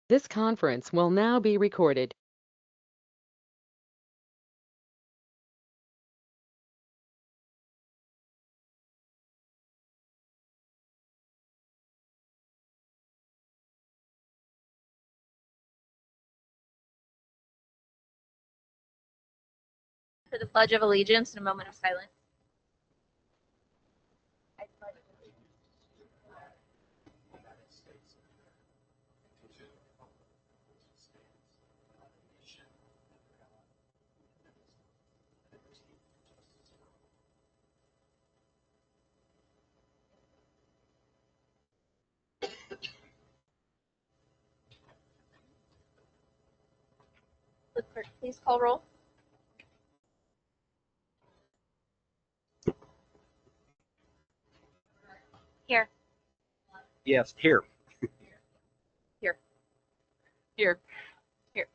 This conference will now be recorded. For the Pledge of Allegiance and a moment of silence. I pledge the clerk, please call roll. Here. Yes, here. Here. Here. Here.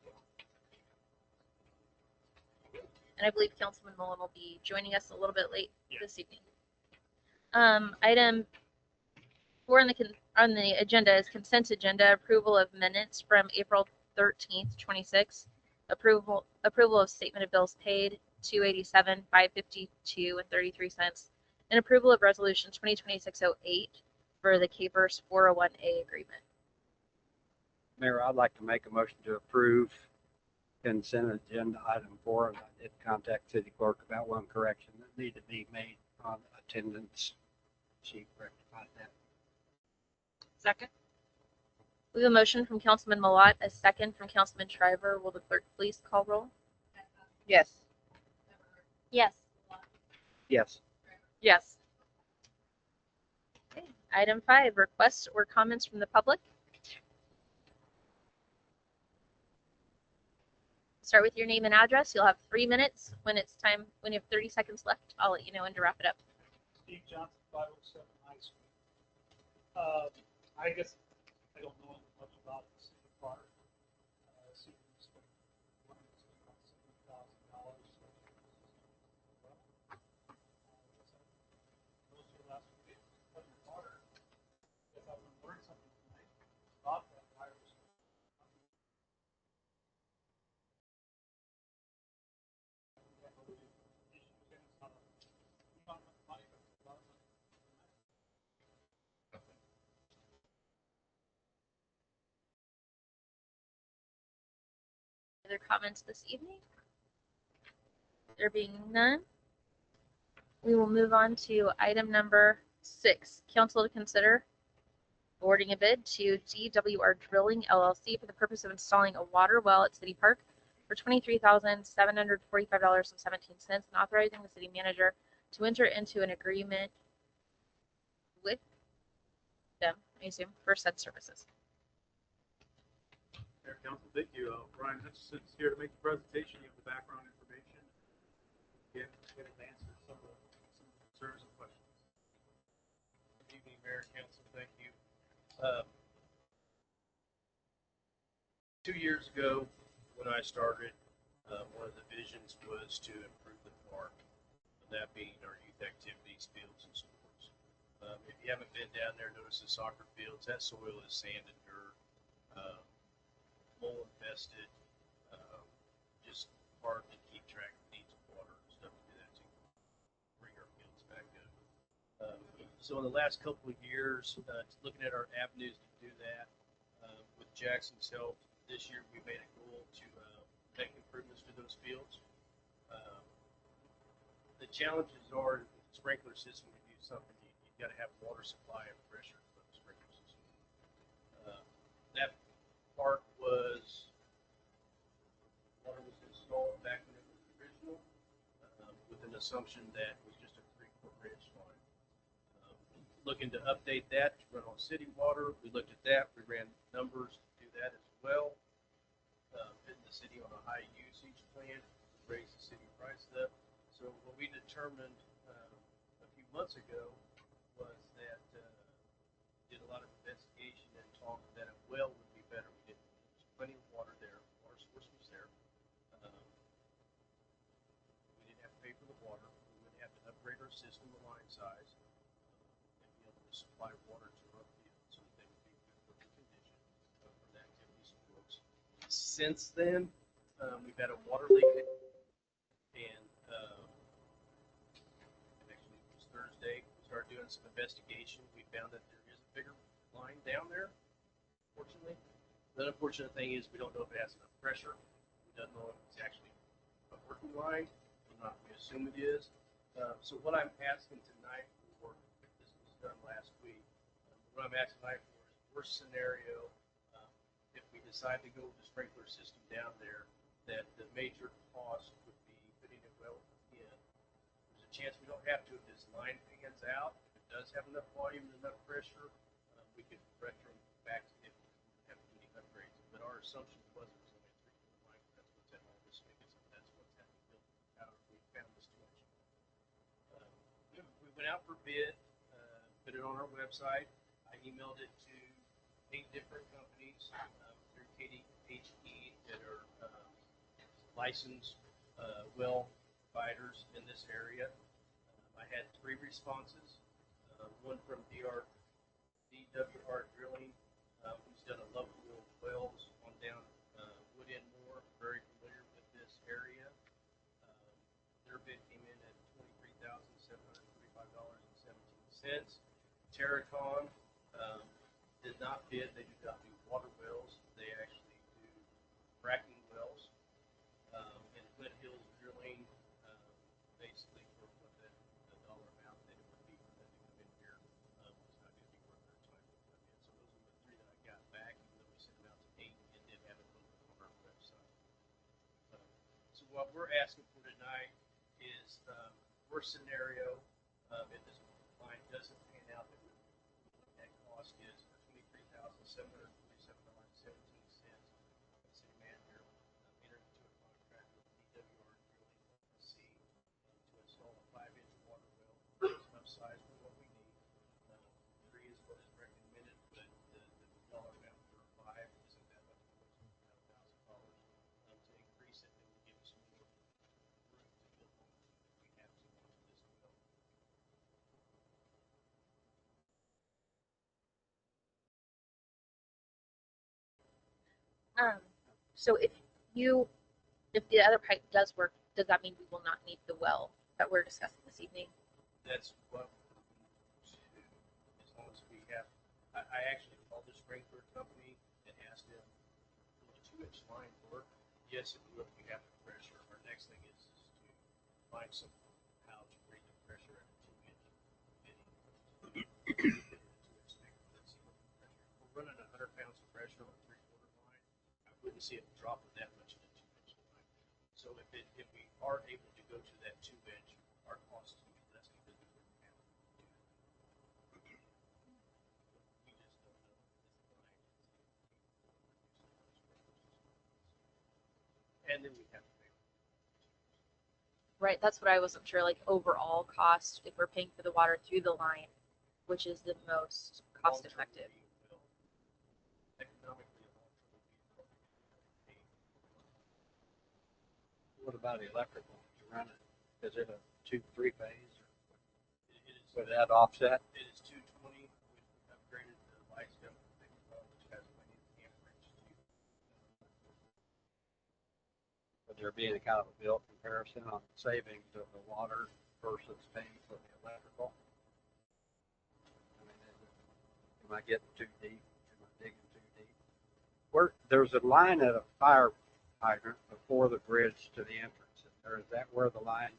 And I believe Councilman Mullen will be joining us a little bit late this evening. Item 4 on the agenda is consent agenda, approval of minutes from April 13th, 26. Approval of statement of bills paid, $287, $552 and 33 cents, and approval of resolution 2026-08 for the Capers 401A agreement. Mayor, I'd like to make a motion to approve consent agenda item 4. I did contact city clerk about one correction that needed to be made on attendance. She rectified that. Second. We have a motion from Councilman Malott, a second from Councilman Shriver. Will the clerk please call roll? Yes. Yes. Yes. Yes. Okay. Item 5, requests or comments from the public. Start with your name and address. You'll have 3 minutes. When it's time, when you have 30 seconds left, I'll let you know when to wrap it up. Steve Johnson, 507 High Street. I guess I don't know much about the city park. City spent $7,000. Those are the last week. Water. If I would learn something tonight about that virus. Other comments this evening? There being none, we will move on to item number 6. Council to consider awarding a bid to DWR Drilling LLC for the purpose of installing a water well at City Park for $23,745.17 and authorizing the city manager to enter into an agreement with them, I assume, for said services. Mayor, Council, thank you. Brian Hutchison's here to make the presentation. You have the background information. Get an answer to some of the concerns and questions. Good evening, Mayor, Council. Thank you. 2 years ago, when I started, one of the visions was to improve the park, and that being our youth activities, fields, and sports. If you haven't been down there, notice the soccer fields. That soil is sand and dirt, mold infested, just hard to keep track of needs of water and stuff to do that to bring our fields back up. So in the last couple of years, looking at our avenues to do that, with Jackson's help, this year we made a goal to make improvements to those fields. The challenges are with the sprinkler system to do something, you've got to have water supply and pressure for the sprinkler system. That park was, water was installed back when it was original, with an assumption that it was just a 3-foot ridge line. Looking to update that to run on city water. We looked at that. We ran numbers to do that as well. Putting the city on a high usage plan, raise the city price up. So what we determined a few months ago was that did a lot of investigation and talked that a well would be better. We didn't. There's plenty of water there. Water source was there. We didn't have to pay for the water. We wouldn't have to upgrade our system, the line size, and be able to supply water to our fields so that they would be in good working condition for the activities and Since then, we've had a water leak, and actually it was Thursday. We started doing some investigation. We found that there is a bigger line down there, fortunately. The unfortunate thing is we don't know if it has enough pressure. We don't know if it's actually a working line. We assume it is. So what I'm asking tonight for, this was done last week, what I'm asking tonight for is worst scenario, if we decide to go with the sprinkler system down there, that the major cost would be putting a well in. There's a chance we don't have to if this line pans out. If it does have enough volume and enough pressure, we could retro back to if we have to do any upgrades. But our assumption was it was only a 3-foot line. That's what's at all this spigots, and that's what's had to be built out. We found this 2-inch. We went out for bid, put it on our website. I emailed it to 8 different companies through KDHE that are licensed well providers in this area. I had 3 responses. One from DWR Drilling, who's done a level of wells on down Wood End Moore, very familiar with this area. Their bid came in at $23,735.17. Terracon did not bid. They do not do water wells. They actually do fracking wells. And Flint Hills Drilling, basically for what the dollar amount that it would be for them to come in here, was not going to be worth their time to come in. So those are the 3 that I got back, even though we sent them out to 8 and did have it on our website. So what we're asking for tonight is worst scenario, if this line doesn't pan out, that cost is $23,747.17. City manager entered into a contract with DWR Drilling LLC to install a 5-inch water well. It's enough size for what we need. 3 is what is recommended, but the dollar amount for 5 isn't that much more. It's about $1,000. To increase it, it will give us more room to build on if we have to onto this well. So if the other pipe does work, does that mean we will not need the well that we're discussing this evening? That's what we do, as long as we have. I actually called the sprinkler company and asked them, will a 2-inch line work? Yes, it will if we have the pressure. Our next thing is to find some how to rate the pressure at a 2-inch fitting. 2-inch spigot. Let's see what the pressure. If we're running 100 pounds of pressure on a 3/4 line, I wouldn't see it dropping that much in a 2-inch line. So if we are able to go to that 2-inch, our cost is going to be less because we wouldn't have to do it. We just don't know if this line is and then we have to pay. Right, that's what I wasn't sure, like overall cost, if we're paying for the water through the line, which is the most cost effective. Economically, What about electrical to run it? Is it a 2-3 phase? it is. Would that offset? It is 220. We've upgraded the lights down to 55, which has plenty of amperage too. Would there be any kind of a bill comparison on savings of the water versus paying for the electrical? I mean, am I getting too deep? Am I digging too deep? There's a line at a fire hydrant before the bridge to the entrance. Or is that where the line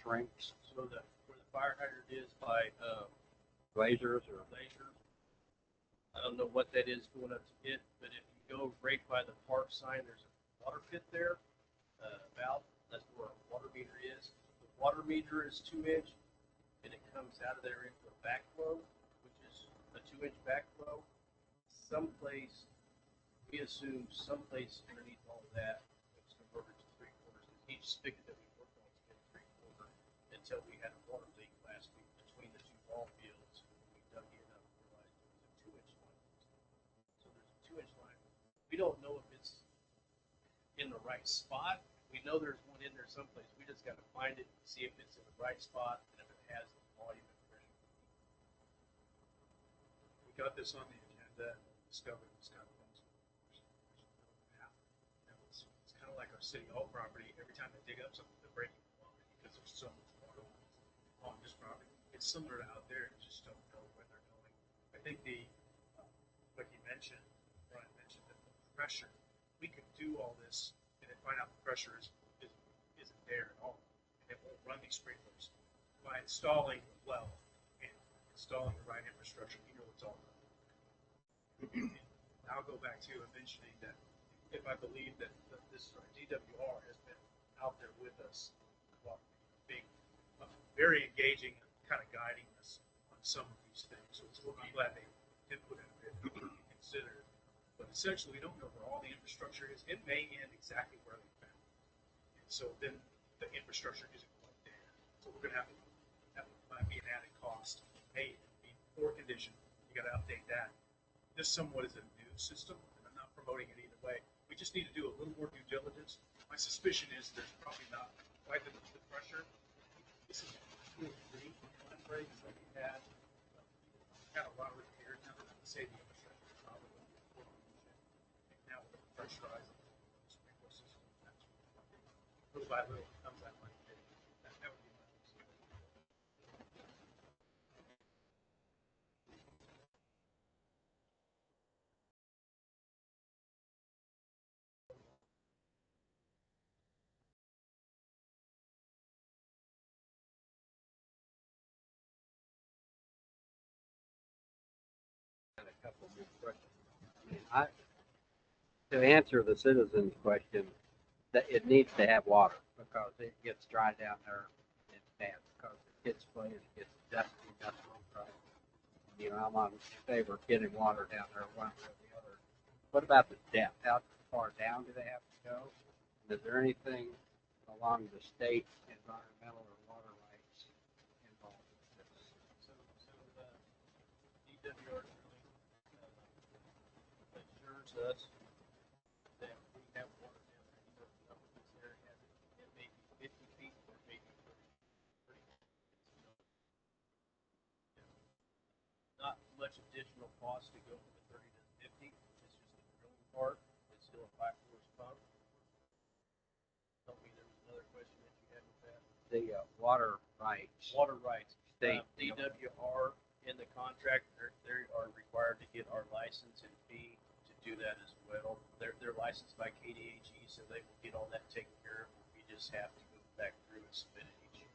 shrinks? So where the fire hydrant is by Lasers or? Glacier, I don't know what that is going up to it, but if you go right by the park sign, there's a water pit there. Valve, that's where our water meter is. The water meter is 2-inch, and it comes out of there into a backflow, which is a 2-inch backflow. Someplace, we assume someplace underneath all of that, it's converted to 3/4. Each spigot that we worked on has been 3/4 until we had a water leak last week between the 2 ball fields. When we dug in, I realized it was a 2-inch line. So there's a 2-inch line. We don't know if it's in the right spot. We know there's one in there someplace. We just got to find it and see if it's in the right spot and if it has the volume and pressure. We got this on the agenda and discovered it's got things. And city hall property, every time they dig up something, they're breaking the law because there's so much water on this property. It's similar to out there, you just don't know where they're going. I think like you mentioned, Brian mentioned that the pressure, we could do all this and then find out the pressure isn't there at all. And it won't run these sprinklers. By installing the well and installing the right infrastructure, you know it's all done. I'll go back to mentioning that if I believe that this DWR has been out there with us, well, being very engaging and kind of guiding us on some of these things. So I'm glad they did put in a bit to be considered. But essentially, we don't know where all the infrastructure is. It may end exactly where they found it. And so then the infrastructure isn't quite there. So we're going to have to, that might be an added cost. Hey, be poor condition. You got to update that. This somewhat is a new system, and I'm not promoting it either way. We just need to do a little more due diligence. My suspicion is there's probably not quite the pressure. This is 2 or 3 line breaks that we had. Had a lot of repairs now. Not to say the infrastructure is probably going to be poor condition. And now with the pressurizing the sprinkler system, that's little by little comes that much bigger. That would be my suspicion. Got a couple more questions. To answer the citizen's question, that it needs to have water because it gets dry down there. It's bad because it gets clay and it gets dusty, right? You know, I'm on favor of getting water down there one way or the other. What about the depth? How far down do they have to go? And is there anything along the state environmental or water rights involved with this? So DWR assures us that we have water down there. You know, the upper this area has it. It may be 50 feet or maybe 30 feet. Not much additional cost to go from the 30 to the 50. It's just the drilling part. It's still a 5-force pump. Tell me there was another question that you had with that. The water rights. Water rights. State. DWR in the contract, they are required to get our license and fee to do that as well. They're licensed by KDAG, so they will get all that taken care of. We just have to go back through and submit it each year.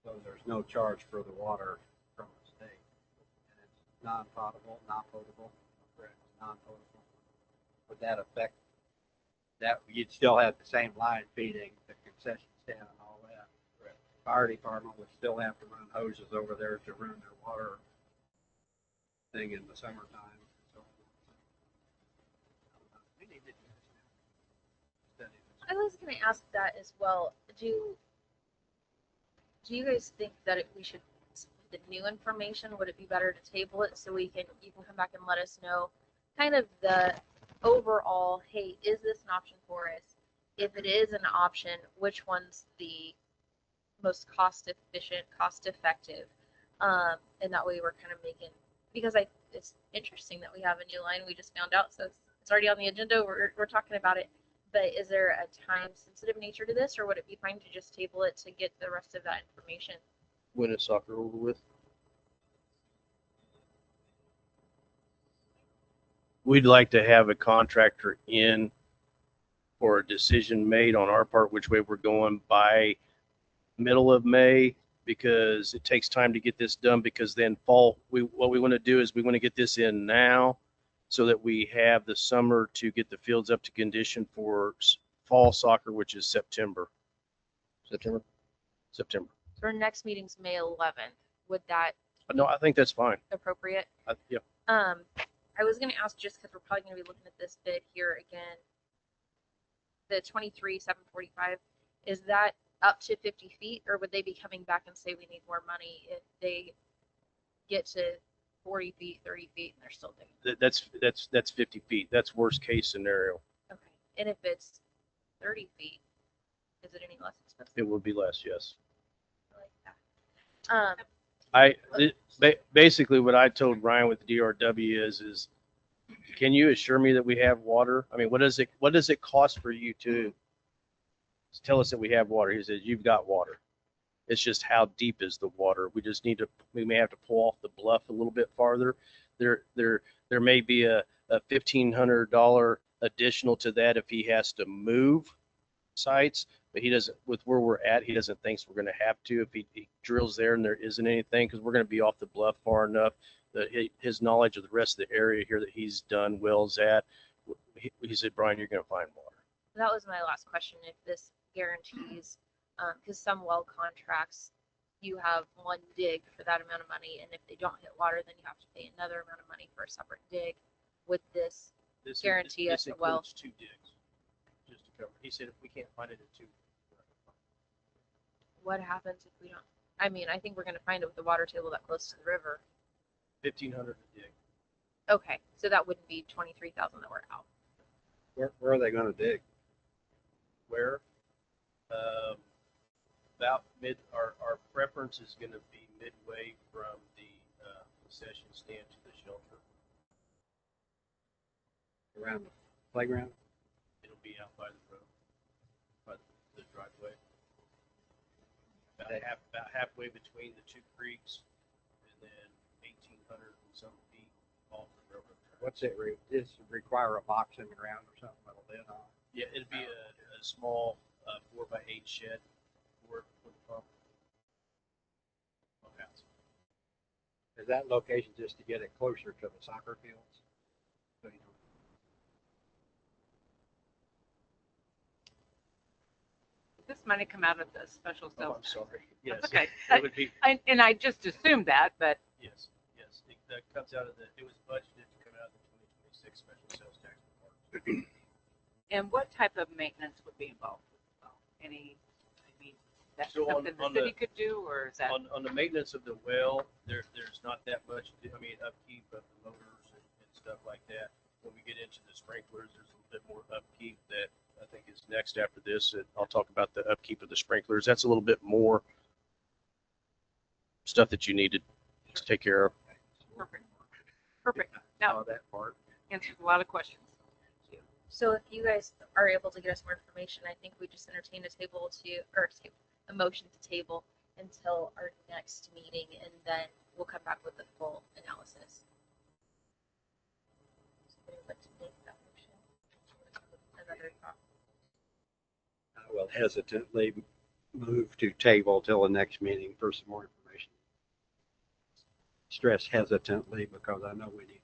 So there's no charge for the water from the state. And it's non-potable, non-potable. Correct. Non-potable. Would that affect that? You'd still have the same line feeding the concession stand and all that. Correct. Fire department would still have to run hoses over there to run their water thing in the summertime. So, we need to study this. I was going to ask that as well. Do you guys think that we should the new information? Would it be better to table it so you can come back and let us know kind of the overall, hey, is this an option for us? If it is an option, which one's the most cost efficient, cost effective? And that way we're kind of making, because it's interesting that we have a new line we just found out, so it's already on the agenda. We're talking about it. But is there a time sensitive nature to this, or would it be fine to just table it to get the rest of that information? When is soccer over with? We'd like to have a contractor in for a decision made on our part, which way we're going by middle of May, because it takes time to get this done, because then what we want to do is we want to get this in now so that we have the summer to get the fields up to condition for fall soccer, which is September. September. So our next meeting's May 11th. Would that No, I think that's fine. appropriate? Yeah. I was going to ask, just because we're probably going to be looking at this bid here again, the 23,745, is that up to 50 feet, or would they be coming back and say we need more money if they get to 40 feet, 30 feet, and they're still digging? That's 50 feet. That's worst case scenario. Okay. And if it's 30 feet, is it any less expensive? It would be less, yes. I like that. Basically what I told Ryan with the DRW is can you assure me that we have water? I mean, what does it cost for you to tell us that we have water? He says, you've got water. It's just how deep is the water? We may have to pull off the bluff a little bit farther. There may be a $1,500 additional to that if he has to move sites, but he doesn't, with where we're at, he doesn't think we're going to have to if he drills there and there isn't anything, because we're going to be off the bluff far enough that his knowledge of the rest of the area here that he's done wells at, he said, Brian, you're going to find water. That was my last question. If this guarantees, because some well contracts, you have one dig for that amount of money, and if they don't hit water, then you have to pay another amount of money for a separate dig. With this guarantee us the well. Includes 2 digs, just to cover. He said if we can't find it at 2. What happens if we don't? I mean, I think we're going to find it with the water table that close to the river. $1,500 a dig. Okay, so that wouldn't be 23,000 that we're out. Where are they gonna dig? Where? About our preference is going to be midway from the concession stand to the shelter. Around the playground? It'll be out by the road, by the driveway. About halfway between the 2 creeks, and then 1,800 and some feet off the railroad track. What's it, does it require a box in the ground or something with a lid on? Yeah, it'd be a small 4x8 shed for the pump. Pump house. Is that location just to get it closer to the soccer fields? So you don't- This money come out of the special Oh, sales I'm tax? sorry. Yes. That's okay. It would be, And I just assumed that, but yes. That comes out of it was budgeted to come out of the 2026 special sales tax report. and what type of maintenance would be involved with the well? Any, I mean, that's So something the on city could do, or is that? On the maintenance of the well, there's not that much, upkeep of the motors and stuff like that. When we get into the sprinklers, there's a little bit more upkeep that I think is next after this. And I'll talk about the upkeep of the sprinklers. That's a little bit more stuff that you need to take care of. Perfect. Perfect. Now, that part. answers a lot of questions. Thank you. So if you guys are able to get us more information, I think we just entertain a motion to table until our next meeting, and then we'll come back with the full analysis. Somebody would like to make that motion? Another thought. I will hesitantly move to table till the next meeting for some more information. Stress hesitantly because I know we need it.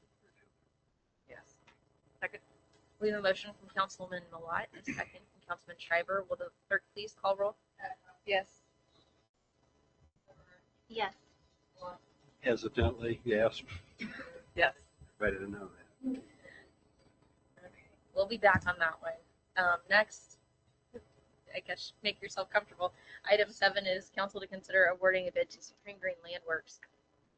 Yes. Second. We have a motion from Councilman Malat, a second from Councilman Schreiber. Will the clerk please call roll? Yes. Yes. Hesitantly, yes. Yes. Better to know that. Okay, we'll be back on that one. Next, I guess make yourself comfortable. Item 7 is council to consider awarding a bid to Supreme Green Landworks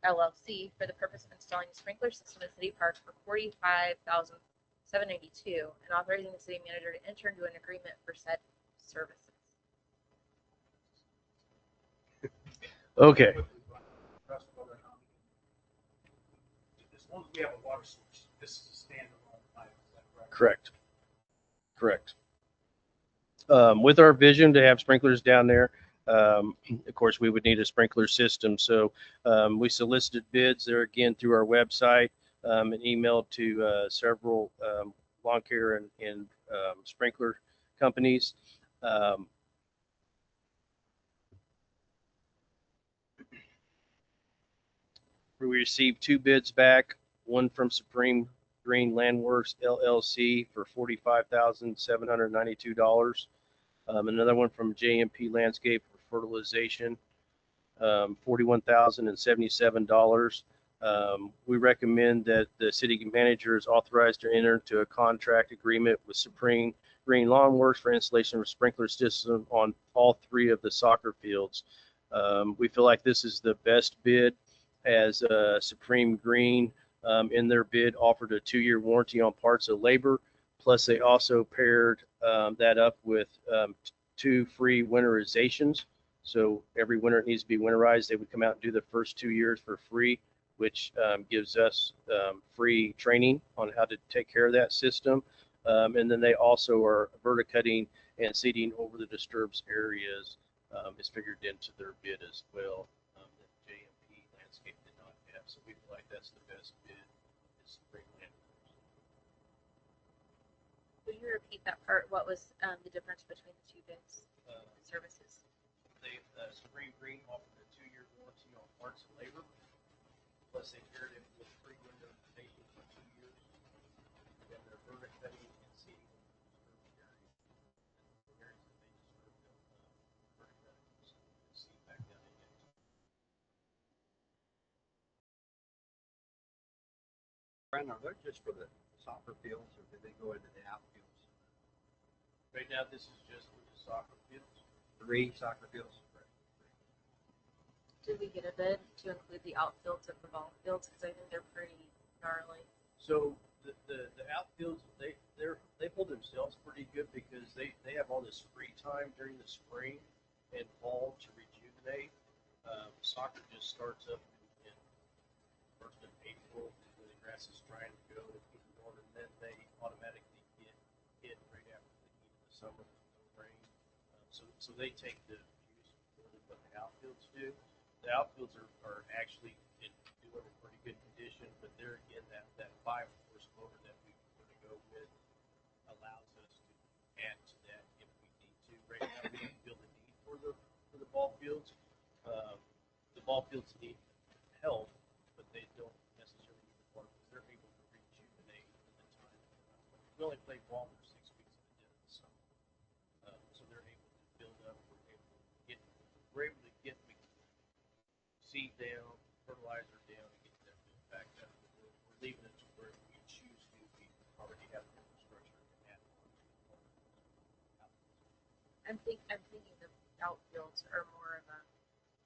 LLC for the purpose of installing a sprinkler system in City Park for $45,792 and authorizing the city manager to enter into an agreement for said services. Okay. As long as we have a water source, this is a standalone item, is that Correct. With our vision to have sprinklers down there, of course, we would need a sprinkler system. So we solicited bids there again through our website and emailed to several lawn care and sprinkler companies. We received 2 bids back, one from Supreme Green Landworks LLC for $45,792. Another one from JMP Landscape for fertilization, $41,077. We recommend that the city manager is authorized to enter into a contract agreement with Supreme Green Lawnworks for installation of a sprinkler system on all 3 of the soccer fields. We feel like this is the best bid, as Supreme Green in their bid offered a 2-year warranty on parts of labor. Plus, they also paired that up with 2 free winterizations. So every winter it needs to be winterized. They would come out and do the first 2 years for free which gives us free training on how to take care of that system. And then they also are verticutting and seeding over the disturbed areas is figured into their bid as well. That JMP Landscape did not have, so we feel like that's the best bid. Is spring land. Would you repeat that part? What was the difference between the two bids and services? They, Supreme Green offered a 2-year warranty on parts and labor, plus they paired it with free window installation for 2 years. And their verdict cutting and seeding in the disturbed areas that they disturbed, verdict cutting and seed back down again. Brandon, are they just for the soccer fields or do they go into the outfields? Right now, this is just for the soccer fields. 3 soccer fields? Did we get a bid to include the outfields of the ball fields? Because I think they're pretty gnarly. So the outfields, they hold themselves pretty good because they have all this free time during the spring and fall to rejuvenate. Soccer just starts up in first of April when the grass is trying to go and then they automatically get hit right after the heat of the summer with no rain. So they take the juice more than what the outfields do. The outfields are actually doing a pretty good condition, but there again, that 5-horse motor that we were to go with allows us to add to that if we need to. Right now, we don't feel the need for the ball fields. The ball fields need help, but they don't necessarily need the water because they're able to rejuvenate in the time. We only play ball for 6 weeks at the end of the summer, so they're able to build up. We're able to get seed down, fertilizer down, and get that back up. We're leaving it to where we choose to. We already have the infrastructure to add on to. I'm thinking the outfields are more of a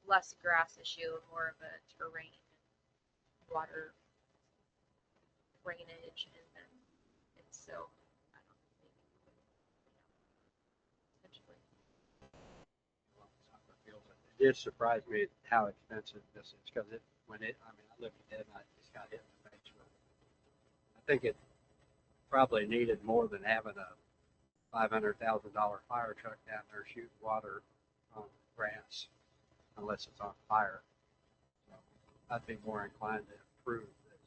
less grass issue, more of a terrain and water drainage, and so I don't think potentially. Soccer fields. It did surprise me how expensive this is because I looked at it and I just got hit in the face with it. I think it probably needed more than having a $500,000 fire truck down there shooting water on grass, unless it's on fire. So I'd be more inclined to approve this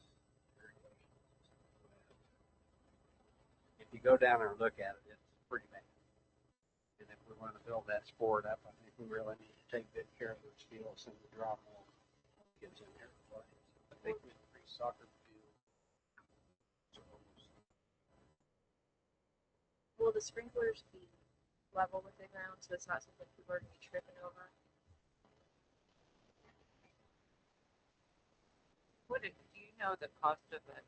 irrigation system. If you go down there and look at it, it's pretty bad. And if we want to build that sport up, I think we really need to take good care of those fields and to draw more kids in here to play. I think with 3 soccer fields, Will the sprinklers be level with the ground so it's not something people are going to be tripping over? Do you know the cost of a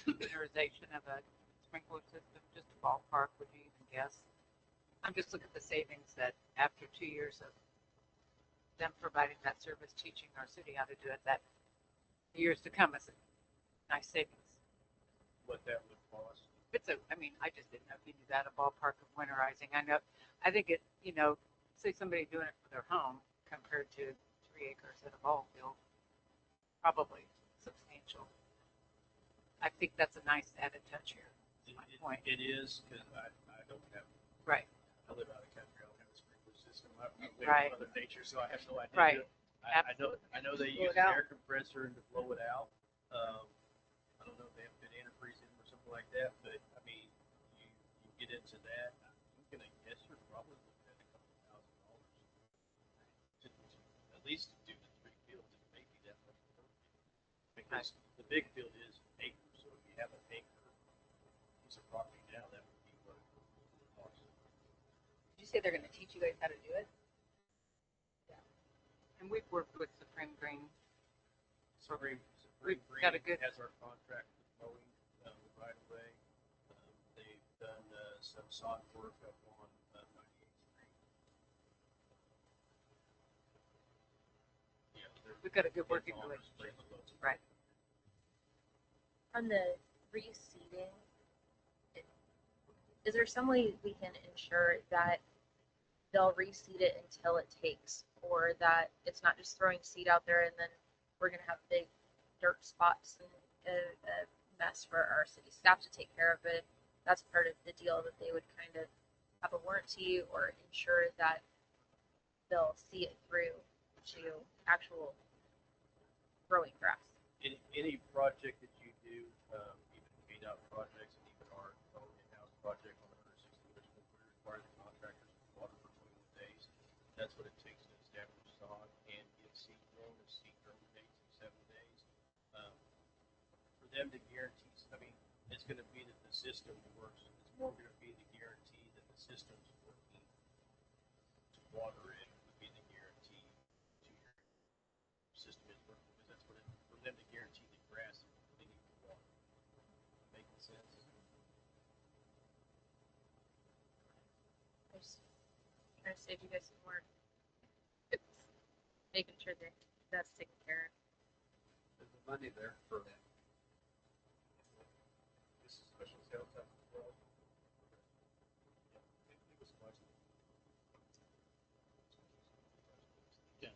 winterization of a sprinkler system? Just a ballpark, would you even guess? I'm just looking at the savings that after 2 years of them providing that service, teaching our city how to do it, that the years to come is a nice savings. what that would cost. I just didn't know if you knew that, a ballpark of winterizing. I think it, say somebody doing it for their home compared to 3 acres at a ball field, probably substantial. I think that's a nice added touch here. My point. It is because I don't have. Right. I live out of country. I don't have a sprinkler system. I live Right. in Mother Nature, so I have no idea. Right. I know they Blow use it an out. air compressor to blow it out. I don't know if they have good antifreeze in them or something like that, but I mean, you get into that. I'm gonna guess you're probably looking at a couple $1,000 to at least to do the 3 fields. It may be that much per field because the big field is acres. So if you have an acre piece of property now, that would be what it would cost. Did you say they're going to teach you guys how to do it? And we've worked with Supreme Green. Supreme We've Green got a good- has our contract with mowing right away. They've done some sod work up on 98th Street. Yeah, We've got a good working it's on our relationship. spring loads. Right. On the reseeding, is there some way we can ensure that they'll reseed it until it takes, or that it's not just throwing seed out there and then we're going to have big dirt spots and a mess for our city staff to take care of it. That's part of the deal that they would kind of have a warranty or ensure that they'll see it through to actual growing grass. Any project that you do, even KDOT projects and even our own in-house project on the 160 which we require the contractors to water for 21 days. That's what it takes to establish sod and get seed grown. The seed grown takes 7 days. For them to guarantee, I mean, it's going to be that the system works. It's more going to be the guarantee that the system's working to water it would be the guarantee to your system is working, because that's what it, for them to guarantee the grass they need to water. Making sense? I just trying to save you guys some work. It's making sure that that's taken care of. There's the money there for that. This is special sales tax as well. It was budgeted.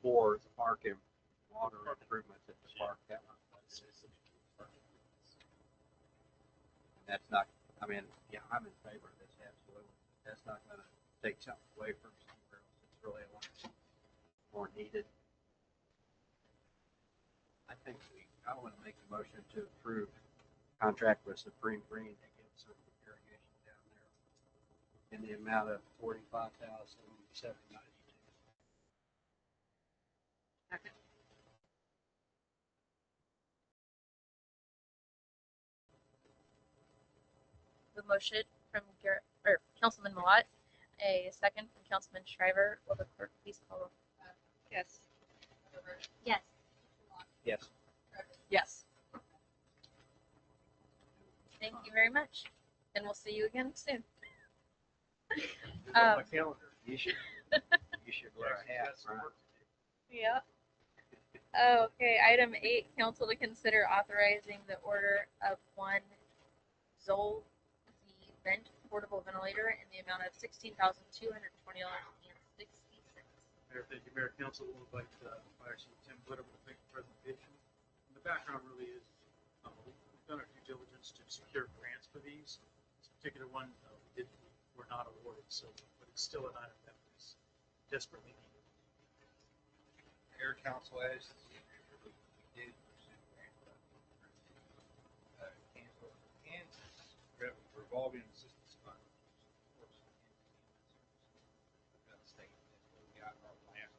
For the park and water improvements at the park, that one. And that's not, I mean, yeah, I'm in favor of this, absolutely. That's not gonna take something away from somewhere else. It's really a lot more needed. I want to make a motion to approve contract with Supreme Green to get some irrigation down there in the amount of $45,792. Second. The motion from Councilman Malat, a second from Councilman Shriver. Will the clerk please call? Yes. Yes. Yes. Yes. Thank you very much, and we'll see you again soon. It's on my Um, calendar. You should wear a Actually, hat, got some right? work to do. Yeah. Okay, item 8, council to consider authorizing the order of one Zoll Z vent portable ventilator in the amount of $16,220.66. Mayor, thank you, Mayor, Council. Would like Fire Chief Tim Whitaker to make the presentation. And the background really is, we've done our due diligence to secure grants for these. This particular one, we're not awarded, so, but it's still an item that is desperately needed. Mayor, Council, as we did pursue grant cancel Kansas revolving assistance fund, which supports the state. That's where we got our last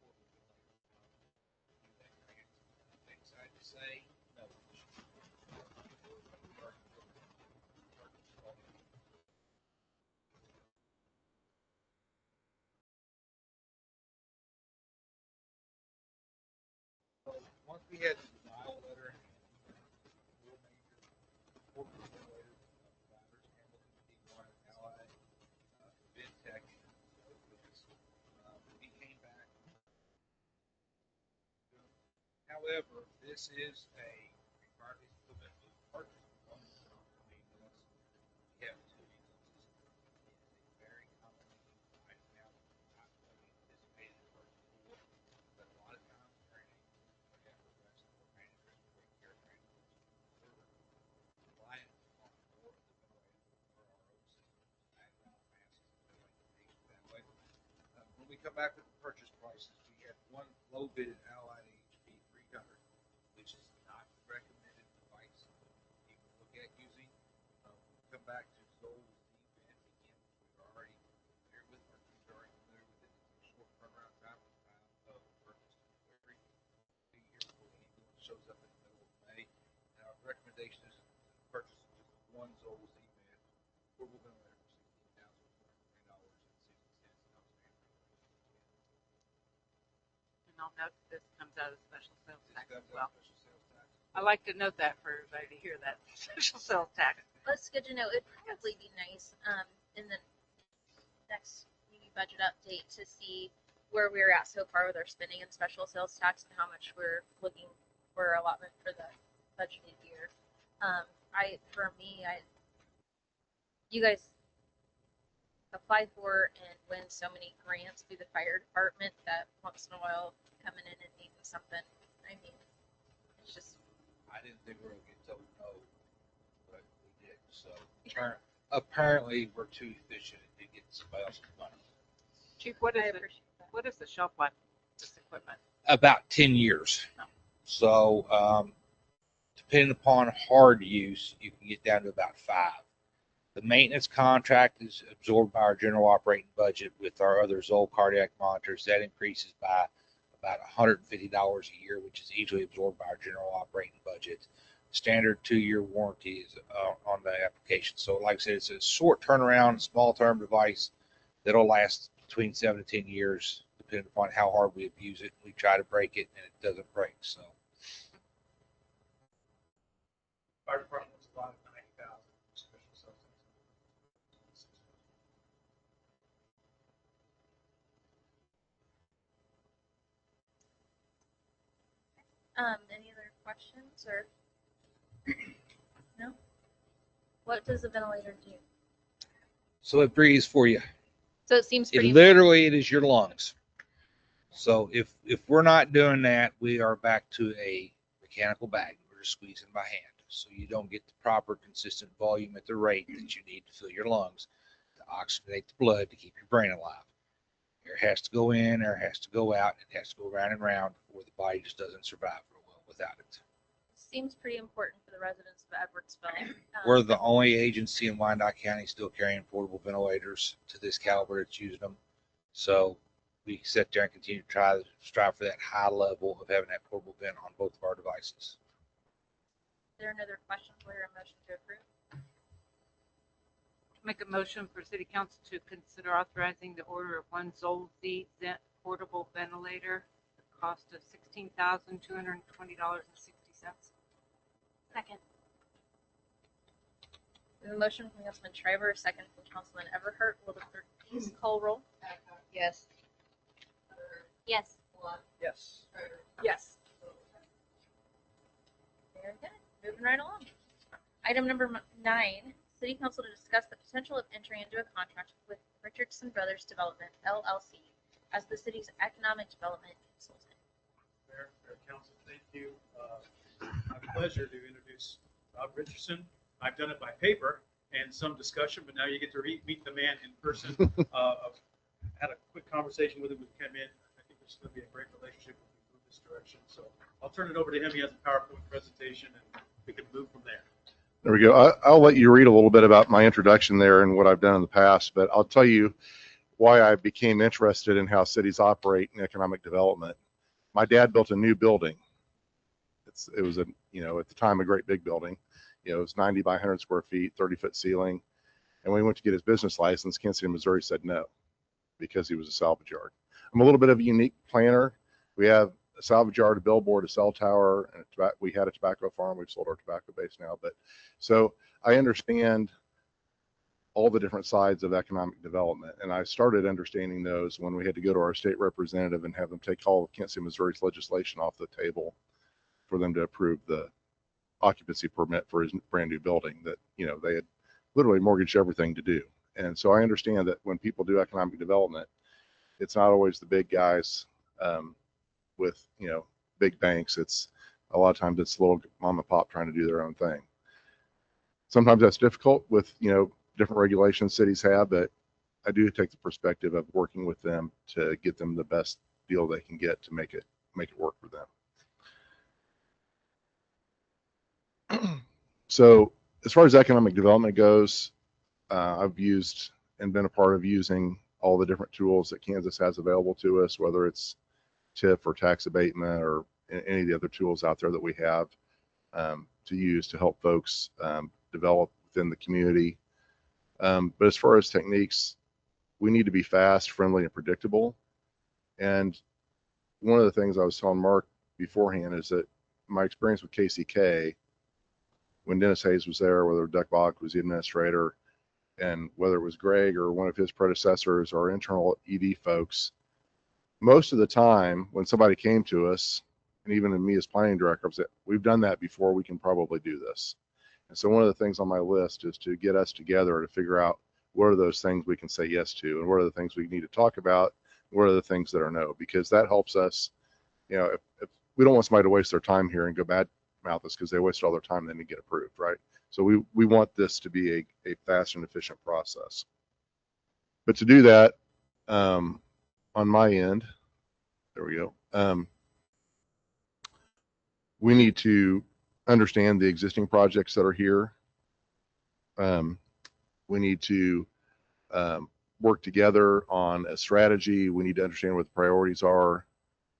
portable ventilator from. That grant, they decided to say no. So once we had the denial letter, four major portable ventilator providers, Hamilton, D1, Allied, VidTech, and Oakley's, we came back. However, this is a required piece of equipment with purchase one company unless we have two instances. It is a very common item now, not what we anticipated in purchase for, but a lot of times during a after rest or managers or care managers, we're reliant on more of the ventilator for our own system, background masks, ventilator that way. When we come back with the purchase prices, we had one low bidded Allied HP 300, which is not the recommended device to even look at using. Come back to Zoll Z-Vent again, which we're already familiar with, our team's already familiar with it. It's a short turnaround time from time of purchase to delivery. 2 years before the ambulance shows up in the middle of May. And our recommendation is to purchase just one Zoll Z-Vent, portable ventilator for $16,220.60 outstanding. And I'll note this comes out of special sales This tax comes as well. out of special sales tax. I like to note that for everybody to hear that special sales tax. That's good to know. It'd probably be nice in the next maybe budget update to see where we're at so far with our spending and special sales tax and how much we're looking for allotment for the budgeted year. You guys apply for and win so many grants through the fire department that once in a while coming in and needing something, I mean, it's just didn't think we were gonna get told no, but we did. So apparently we're too efficient to get somebody else's money. Chief, what is the shelf life of this equipment? About 10 years. So depending upon hard use, you can get down to about 5. The maintenance contract is absorbed by our general operating budget with our other Zoll cardiac monitors. That increases by about $150 a year, which is easily absorbed by our general operating budget. Standard 2-year warranty is on the application. So like I said, it's a short turnaround, small term device that'll last between 7 to 10 years, depending upon how hard we abuse it. We try to break it and it doesn't break. So Fire department was a lot of 90,000 special substance. Any other questions or? No? What does a ventilator do? so it breathes for you. So it seems pretty. It is your lungs. So if we're not doing that, we are back to a mechanical bag. We're just squeezing by hand. So you don't get the proper consistent volume at the rate that you need to fill your lungs to oxygenate the blood to keep your brain alive. Air has to go in, air has to go out, it has to go round and round, or the body just doesn't survive real well without it. Seems pretty important for the residents of Edwardsville. We're the only agency in Wyandotte County still carrying portable ventilators to this caliber that's using them. So we sit there and continue to strive for that high level of having that portable vent on both of our devices. Is there another question for a motion to approve? Make a motion for city council to consider authorizing the order of one Zoll Z-Zent portable ventilator, the cost of $16,220.60. Second. We have a motion from Councilman Shriver, a second from Councilman Everhart. Will the clerk please call roll? Yes. Yes. Yes. Yes. Very good. Moving right along. Item number 9, City Council to discuss the potential of entering into a contract with Richardson Brothers Development, LLC, as the city's economic development consultant. Mayor, Council, thank you. My pleasure to introduce Rob Richardson. I've done it by paper and some discussion, but now you get to meet the man in person. I've had a quick conversation with him when he came in. I think this is going to be a great relationship if we move this direction. So I'll turn it over to him. He has a PowerPoint presentation and we can move from there. There we go. I'll let you read a little bit about my introduction there and what I've done in the past, but I'll tell you why I became interested in how cities operate in economic development. My dad built a new building. It was at the time, a great big building. It was 90 by 100 square feet, 30-foot ceiling. And when he went to get his business license, Kansas City, Missouri said no, because he was a salvage yard. I'm a little bit of a unique planner. We have a salvage yard, a billboard, a cell tower, and we had a tobacco farm. We've sold our tobacco base now. But so I understand all the different sides of economic development. And I started understanding those when we had to go to our state representative and have them take all of Kansas City, Missouri's legislation off the table for them to approve the occupancy permit for his brand new building that, they had literally mortgaged everything to do. And so I understand that when people do economic development, it's not always the big guys with, big banks. It's a lot of times it's little mom and pop trying to do their own thing. Sometimes that's difficult with, different regulations cities have, but I do take the perspective of working with them to get them the best deal they can get to make it work for them. So as far as economic development goes, I've used and been a part of using all the different tools that Kansas has available to us, whether it's TIF or tax abatement or any of the other tools out there that we have to use to help folks develop within the community. But as far as techniques, we need to be fast, friendly, and predictable. And one of the things I was telling Mark beforehand is that my experience with KCK, when Dennis Hayes was there, whether Duck Bach was the administrator, and whether it was Greg or one of his predecessors or internal ED folks, most of the time when somebody came to us, and even in me as planning director, I said, we've done that before, we can probably do this. And so one of the things on my list is to get us together to figure out what are those things we can say yes to, and what are the things we need to talk about, what are the things that are no, because that helps us, if we don't want somebody to waste their time here and go back mouth is because they wasted all their time and then to get approved, right? So we want this to be a fast and efficient process. But to do that, on my end, there we go. We need to understand the existing projects that are here. We need to work together on a strategy. We need to understand what the priorities are,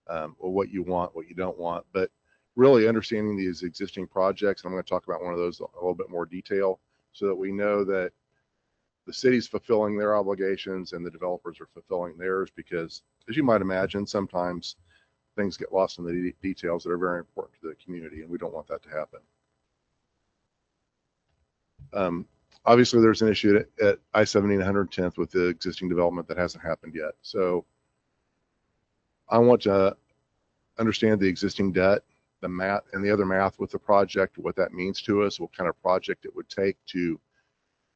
or what you want, what you don't want. But really understanding these existing projects, and I'm going to talk about one of those a little bit more detail, so that we know that the city's fulfilling their obligations and the developers are fulfilling theirs, because as you might imagine, sometimes things get lost in the details that are very important to the community, and we don't want that to happen. Obviously, there's an issue at I-70 and 110th with the existing development that hasn't happened yet. So I want to understand the existing debt, the math, and the other math with the project, what that means to us, what kind of project it would take to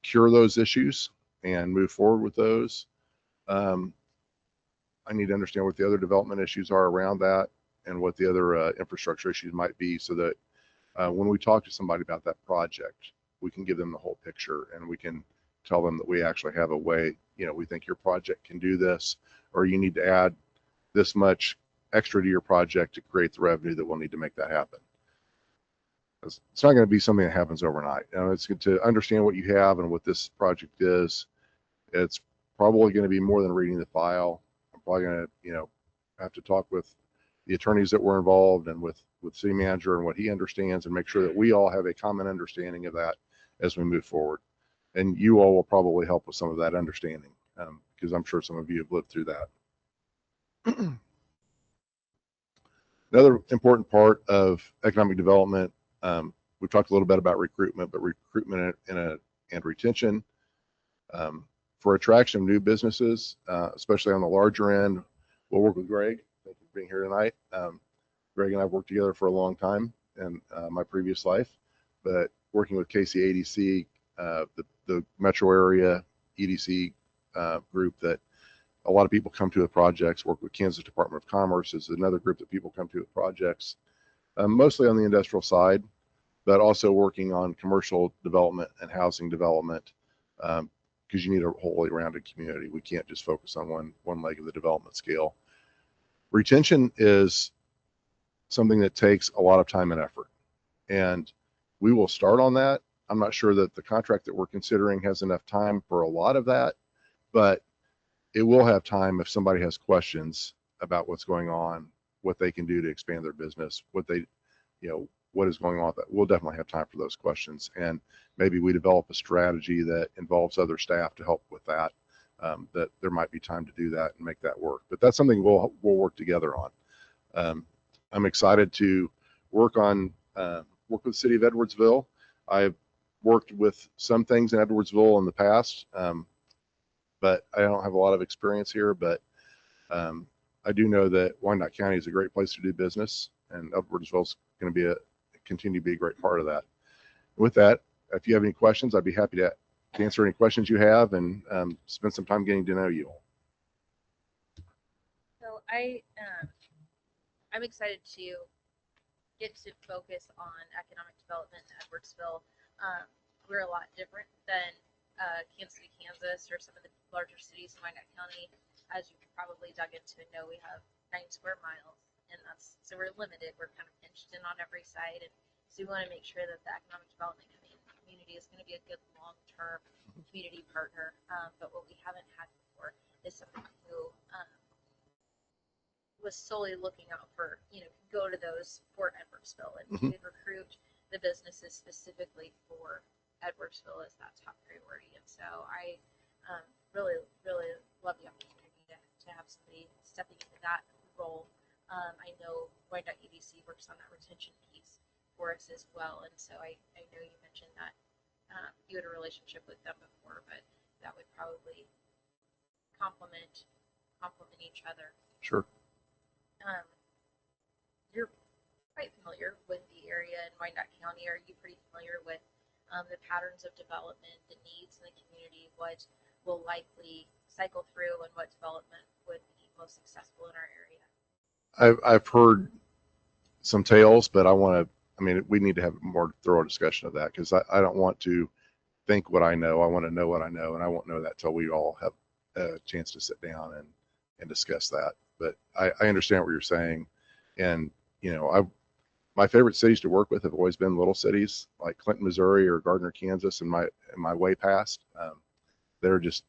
cure those issues and move forward with those. I need to understand what the other development issues are around that and what the other infrastructure issues might be, so that when we talk to somebody about that project, we can give them the whole picture, and we can tell them that we actually have a way, we think your project can do this, or you need to add this much extra to your project to create the revenue that we'll need to make that happen. It's not going to be something that happens overnight. It's good to understand what you have and what this project is. It's probably going to be more than reading the file. I'm probably going to, have to talk with the attorneys that were involved and with city manager and what he understands, and make sure that we all have a common understanding of that as we move forward. And you all will probably help with some of that understanding, because I'm sure some of you have lived through that. Another important part of economic development, we've talked a little bit about recruitment, but recruitment and retention. For attraction of new businesses, especially on the larger end, we'll work with Greg. Thank you for being here tonight. Greg and I have worked together for a long time in my previous life, but working with KC ADC, the metro area EDC group that a lot of people come to with projects, work with Kansas Department of Commerce is another group that people come to with projects, mostly on the industrial side, but also working on commercial development and housing development, because you need a wholly rounded community. We can't just focus on one leg of the development scale. Retention is something that takes a lot of time and effort, and we will start on that. I'm not sure that the contract that we're considering has enough time for a lot of that, but it will have time if somebody has questions about what's going on, what they can do to expand their business, what is going on. That we'll definitely have time for those questions, and maybe we develop a strategy that involves other staff to help with that. That there might be time to do that and make that work. But that's something we'll work together on. I'm excited to work with the city of Edwardsville. I've worked with some things in Edwardsville in the past, but I don't have a lot of experience here. But I do know that Wyandotte County is a great place to do business, and Edwardsville is going to continue to be a great part of that. With that, if you have any questions, I'd be happy to answer any questions you have and spend some time getting to know you all. So I'm excited to get to focus on economic development in Edwardsville. We're a lot different than Kansas City, Kansas, or some of the larger cities in Wyandotte County. As you probably dug into and know, we have 9 square miles, and so we're limited. We're kind of pinched in on every side, and so we want to make sure that the economic development community is going to be a good long-term community partner. But what we haven't had before is someone who was solely looking out for, go to those for Edwardsville, and we've recruited the businesses specifically for Edwardsville as that top priority. And so I really love the opportunity to have somebody stepping into that role. I know Wyandotte EDC works on that retention piece for us as well, and so I know you mentioned that you had a relationship with them before, but that would probably complement each other. Sure. You're quite familiar with the area in Wyandotte County. Are you pretty familiar with the patterns of development, the needs in the community, what will likely cycle through, and what development would be most successful in our area? I've heard some tales, but I want I mean, we need to have a more thorough discussion of that because I don't want to think what I know. I want to know what I know, and I won't know that till we all have a chance to sit down and discuss that. But I understand what you're saying. And, you know, my favorite cities to work with have always been little cities like Clinton, Missouri, or Gardner, Kansas, in my way past. They're just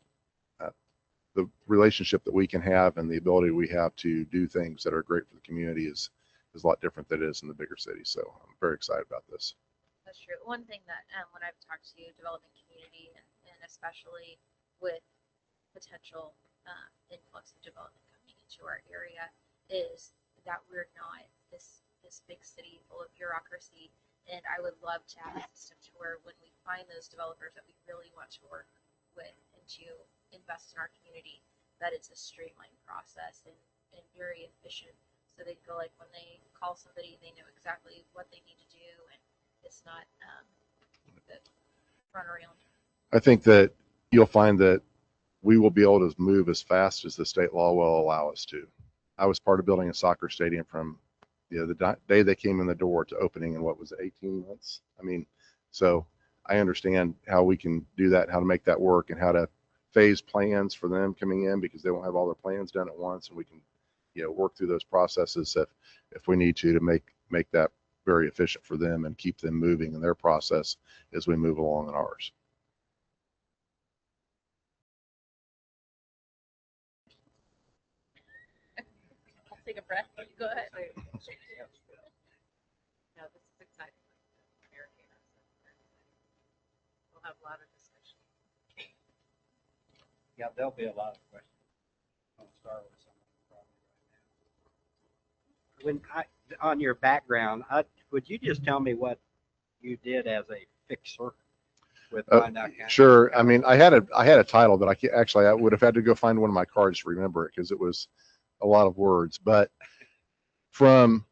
the relationship that we can have and the ability we have to do things that are great for the community is a lot different than it is in the bigger cities. So I'm very excited about this. That's true. One thing that when I've talked to development community and especially with potential influx of development coming into our area is that we're not this big city full of bureaucracy. And I would love to have a system to where when we find those developers that we really want to work with and to invest in our community, that it's a streamlined process and very efficient. So they feel like when they call somebody, they know exactly what they need to do, and it's not the run around. I think that you'll find that we will be able to move as fast as the state law will allow us to. I was part of building a soccer stadium from the day they came in the door to opening in what was it, 18 months. I mean, so I understand how we can do that, how to make that work, and how to phase plans for them coming in because they won't have all their plans done at once, and we can, work through those processes if we need to make that very efficient for them and keep them moving in their process as we move along in ours. I'll take a breath. You go ahead. No, this is exciting. We'll have a lot of discussion. Yeah, there'll be a lot of questions. I'll start with some of them probably right now. On your background, would you just tell me what you did as a fixer with Wyandotte County? Sure. I mean, I had a title, but I would have had to go find one of my cards to remember it because it was a lot of words. But from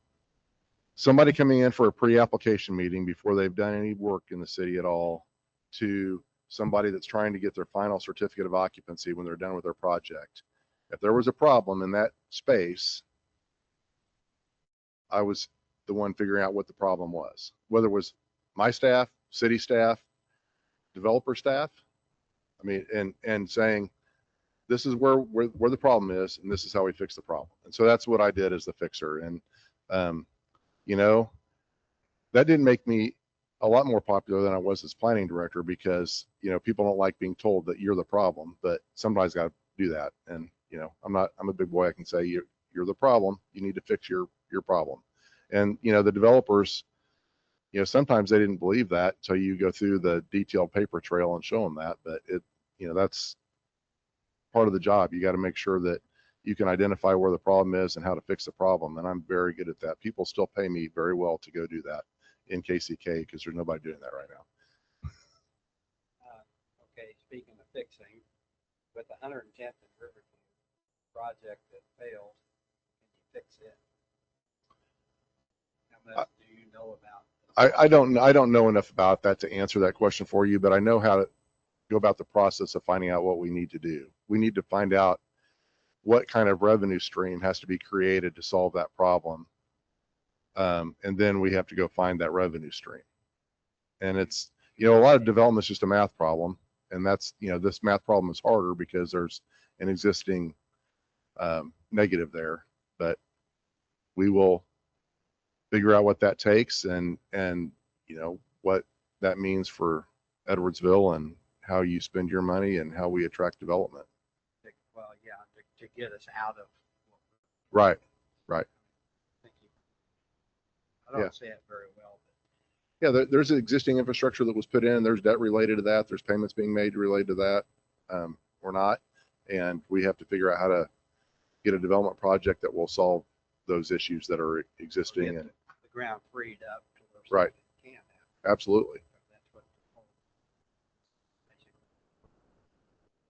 somebody coming in for a pre-application meeting before they've done any work in the city at all to somebody that's trying to get their final certificate of occupancy when they're done with their project. If there was a problem in that space, I was the one figuring out what the problem was, whether it was my staff, city staff, developer staff. I mean, and saying, this is where the problem is, and this is how we fix the problem. And so that's what I did as the fixer. And, that didn't make me a lot more popular than I was as planning director because, people don't like being told that you're the problem, but somebody's got to do that. And, I'm a big boy. I can say you're the problem. You need to fix your problem. And, the developers, sometimes they didn't believe that until you go through the detailed paper trail and show them that. But that's part of the job. You got to make sure that you can identify where the problem is and how to fix the problem. And I'm very good at that. People still pay me very well to go do that in KCK because there's nobody doing that right now. Okay, speaking of fixing, with the 110th and Riverview project that failed, can you fix it? How much do you know about? I don't know enough about that to answer that question for you, but I know how to go about the process of finding out what we need to do. We need to find out what kind of revenue stream has to be created to solve that problem. And then we have to go find that revenue stream. And it's, a lot of development is just a math problem. And that's, this math problem is harder because there's an existing negative there. But we will figure out what that takes and what that means for Edwardsville and how you spend your money and how we attract development. Well, yeah, to get us out of. Right. Thank you. I don't say it very well. Yeah, there's existing infrastructure that was put in. There's debt related to that. There's payments being made related to that, or not. And we have to figure out how to get a development project that will solve those issues that are existing. And the ground freed up. Right. Can happen. Absolutely. That's what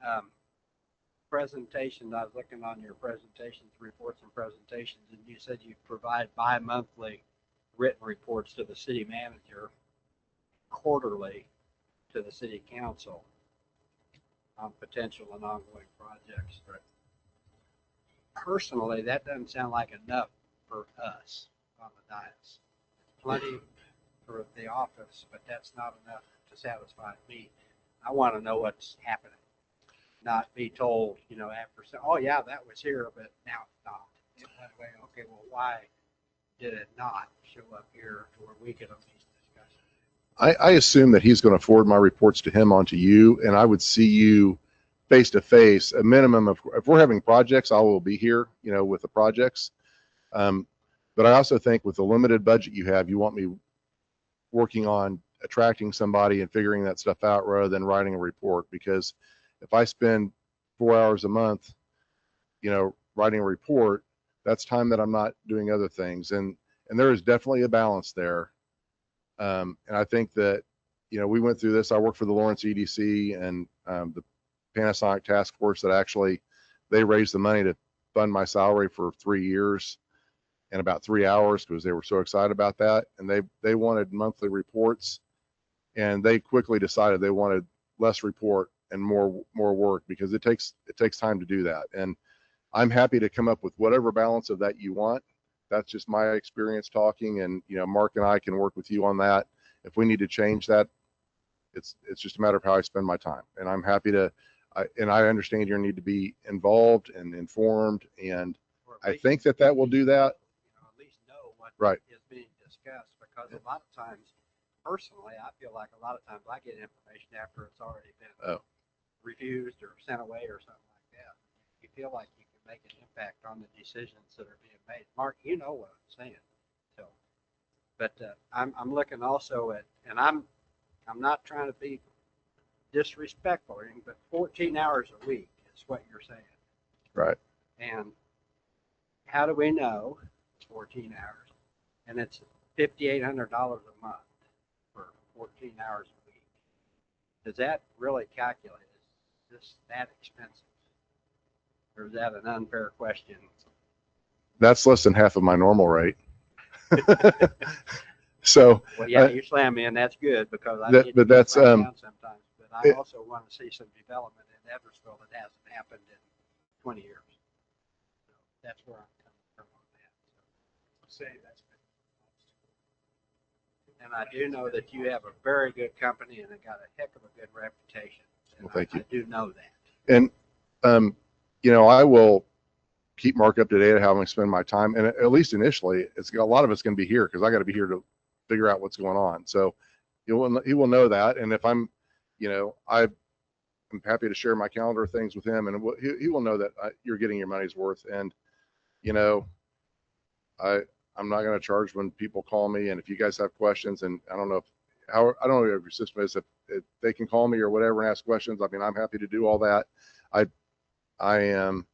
the presentation, I was looking on your presentations, reports and presentations, and you said you provide bi-monthly written reports to the city manager, quarterly to the city council on potential and ongoing projects. Right. Personally, that doesn't sound like enough for us on the dais. for the office, but that's not enough to satisfy me. I want to know what's happening, not be told, after, oh yeah, that was here, but now it's not. It went away. Okay, well, why did it not show up here to where we could have these discussions? I assume that he's going to forward my reports to him onto you, and I would see you face to face. A minimum of, if we're having projects, I will be here, with the projects. But I also think with the limited budget you have, you want me working on attracting somebody and figuring that stuff out rather than writing a report. Because if I spend 4 hours a month, writing a report, that's time that I'm not doing other things. And there is definitely a balance there. And I think that, we went through this. I worked for the Lawrence EDC and the Panasonic task force that actually, they raised the money to fund my salary for 3 years and about 3 hours because they were so excited about that. And they wanted monthly reports, and they quickly decided they wanted less report and more work because it takes time to do that. And I'm happy to come up with whatever balance of that you want. That's just my experience talking, and Mark and I can work with you on that. If we need to change that, it's just a matter of how I spend my time. And I'm happy to, and I understand your need to be involved and informed, and I think that will do that. At least know what Right. is being discussed, because a lot of times, personally, I feel like a lot of times I get information after it's already been refused or sent away or something like that. You feel like you can make an impact on the decisions that are being made. Mark, you know what I'm saying. So, but I'm looking also at, and I'm not trying to be disrespectful or anything, but 14 hours a week is what you're saying. Right. And how do we know it's 14 hours? And it's $5,800 a month for 14 hours a week. Does that really calculate? Is this that expensive? Or is that an unfair question? That's less than half of my normal rate. So, Well, yeah, you slam me, and that's good, because I That- get but to that's, slam down sometimes. But I it- also want to see some development in Edwardsville that hasn't happened in 20 years. So that's where I'm coming from on that. Say that's been. And I do know that you have a very good company, and it got a heck of a good reputation. And Well, thank you. I do know that. and I will keep Mark up to date on how I'm going to spend my time. And at least initially, a lot of it's going to be here because I got to be here to figure out what's going on. So he will know that. And if I'm happy to share my calendar things with him, and he will know that you're getting your money's worth. And, I'm not going to charge when people call me. And if you guys have questions, and I don't know if your system is, if they can call me or whatever and ask questions, I mean, I'm happy to do all that. I am,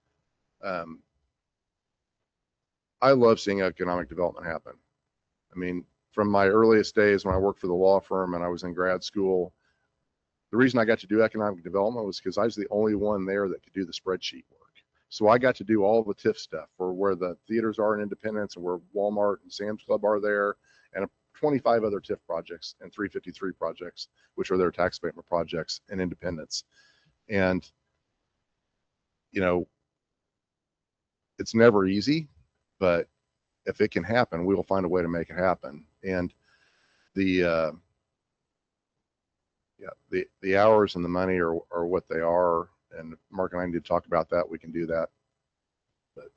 I love seeing economic development happen. I mean, from my earliest days when I worked for the law firm and I was in grad school, the reason I got to do economic development was because I was the only one there that could do the spreadsheet work. So I got to do all the TIF stuff for where the theaters are in Independence and where Walmart and Sam's Club are there, and 25 other TIF projects and 353 projects, which are their tax abatement projects in Independence. And, it's never easy, but if it can happen, we will find a way to make it happen. And the hours and the money are what they are. And Mark and I need to talk about that. We can do that. But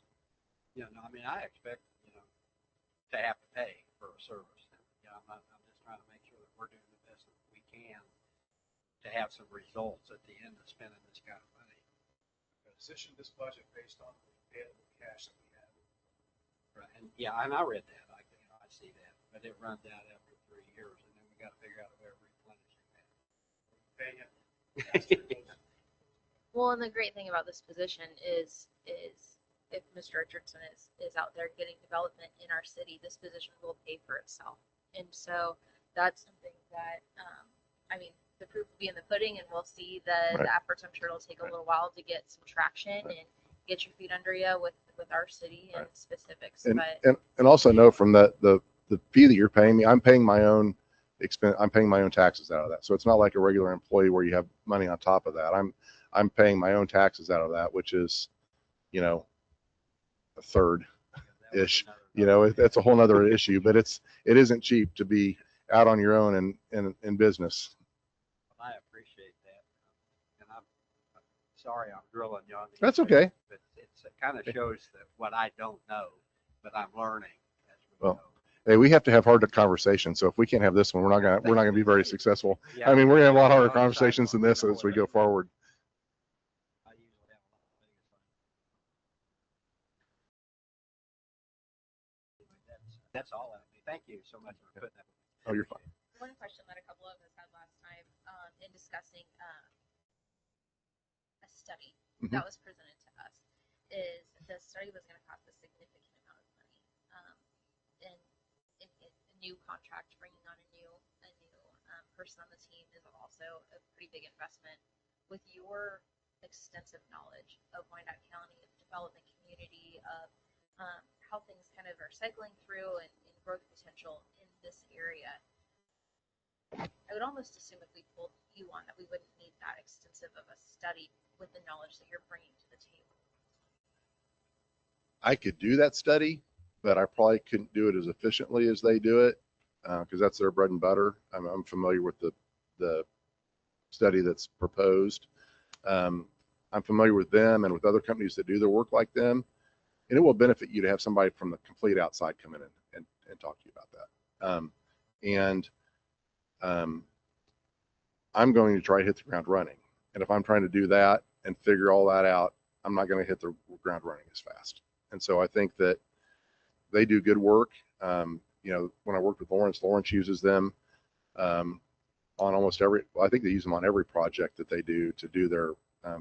I expect, to have to pay for a service. I'm just trying to make sure that we're doing the best that we can to have some results at the end of spending this kind of money. Position this budget based on the available cash that we have. Right. And and I read that. I see that, but it runs out after 3 years, and then we got to figure out a way of replenishing that. Pay it. Well, and the great thing about this position is if Mr. Richardson is out there getting development in our city, this position will pay for itself. And so that's something that, the proof will be in the pudding, and we'll see the efforts. I'm sure it'll take a little while to get some traction and get your feet under you with our city and specifics. And also know from the fee that you're paying me, I'm paying my own expense. I'm paying my own taxes out of that. So it's not like a regular employee where you have money on top of that. I'm paying my own taxes out of that, which is, a third ish. That's a whole nother issue, but it isn't cheap to be. out on your own in business. I appreciate that. And I'm sorry I'm drilling you on these That's things, okay. but it kind of shows that what I don't know, but I'm learning as we Well, go. Hey, we have to have hard conversations. So if we can't have this one, we're not gonna be very successful. Yeah, I mean, we're gonna have a lot harder on the conversations than sidewalk, this you know as we what go I mean? forward. I usually have a lot of things. That's all I mean. Thank you so much for putting that. Oh, you're fine. One question that a couple of us had last time in discussing a study that was presented to us is the study was going to cost a significant amount of money. And a new contract, bringing on a new person on the team is also a pretty big investment. With your extensive knowledge of Wyandotte County, of development community, of how things kind of are cycling through and growth potential in this area, I would almost assume if we pulled you on that we wouldn't need that extensive of a study with the knowledge that you're bringing to the table. I could do that study, but I probably couldn't do it as efficiently as they do it because that's their bread and butter. I'm familiar with the study that's proposed. I'm familiar with them and with other companies that do their work like them, and it will benefit you to have somebody from the complete outside come in and talk to you about that. I'm going to try to hit the ground running. And if I'm trying to do that and figure all that out, I'm not going to hit the ground running as fast. And so I think that they do good work. You know, when I worked with Lawrence uses them on almost every, well, I think they use them on every project that they do to do their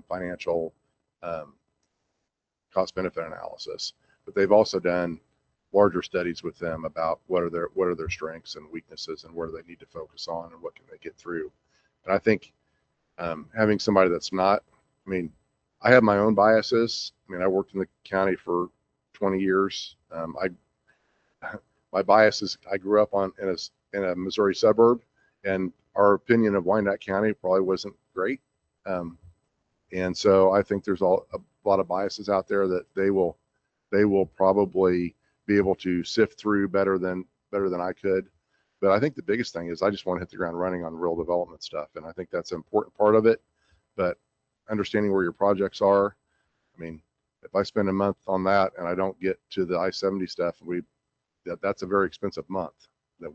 financial cost benefit analysis. But they've also done larger studies with them about what are their strengths and weaknesses and where they need to focus on and what can they get through. And I think having somebody that's not, I mean, I have my own biases. I mean, I worked in the county for 20 years. My bias is I grew up in a Missouri suburb, and our opinion of Wyandotte County probably wasn't great. And so I think there's a lot of biases out there that they will probably be able to sift through better than I could. But I think the biggest thing is I just want to hit the ground running on real development stuff. And I think that's an important part of it. But understanding where your projects are, I mean, if I spend a month on that and I don't get to the I-70 stuff, that's a very expensive month that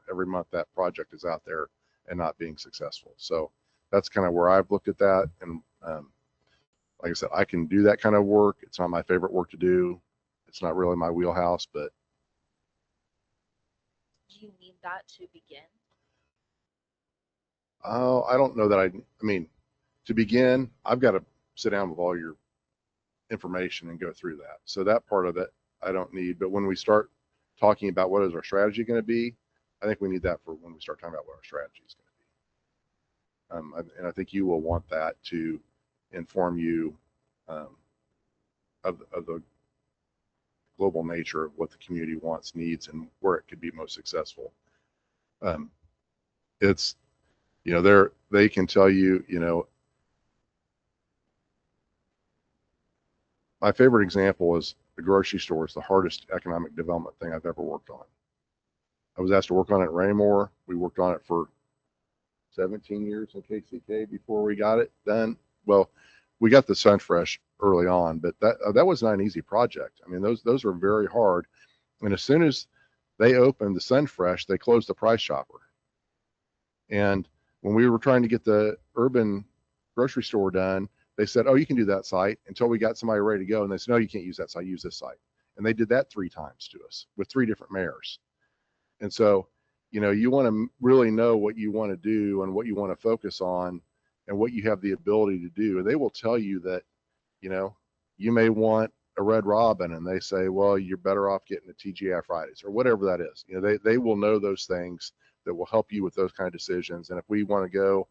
every month that project is out there and not being successful. So that's kind of where I've looked at that. And like I said, I can do that kind of work. It's not my favorite work to do. It's not really my wheelhouse, but. Do you need that to begin? Oh, I don't know that I mean, to begin, I've got to sit down with all your information and go through that. So that part of it, I don't need. But when we start talking about what is our strategy going to be, I think we need that for when we start talking about what our strategy is going to be. And I think you will want that to inform you of the global nature of what the community wants, needs, and where it could be most successful. It's, you know, they can tell you, you know, my favorite example is the grocery store is the hardest economic development thing I've ever worked on. I was asked to work on it at Raymore. We worked on it for 17 years in KCK before we got it done. Well, we got the Sunfresh early on, but that was not an easy project. I mean, those were very hard. And as soon as they opened the Sunfresh, they closed the Price Chopper. And when we were trying to get the urban grocery store done, they said, oh, you can do that site, until we got somebody ready to go. And they said, no, you can't use that site, use this site. And they did that 3 times to us with 3 different mayors. And so, you know, you want to really know what you want to do and what you want to focus on and what you have the ability to do. And they will tell you that, you know, you may want a Red Robin, and they say, well, you're better off getting a TGI Fridays or whatever that is. You know, they will know those things that will help you with those kind of decisions. And if we want to go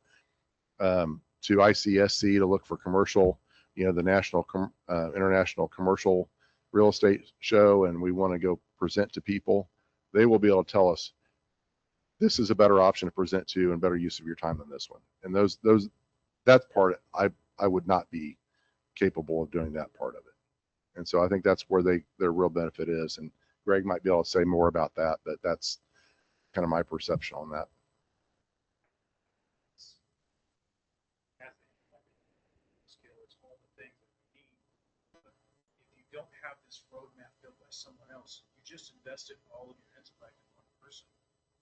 to ICSC to look for commercial, you know, the international commercial real estate show, and we want to go present to people, they will be able to tell us this is a better option to present to and better use of your time than this one. And that part, I would not be capable of doing that part of it. And so I think that's where their real benefit is. And Greg might be able to say more about that, but that's kind of my perception on that. Skill, it's all the things that we need. But if you don't have this roadmap built by someone else, you just invested all of your intellect in one person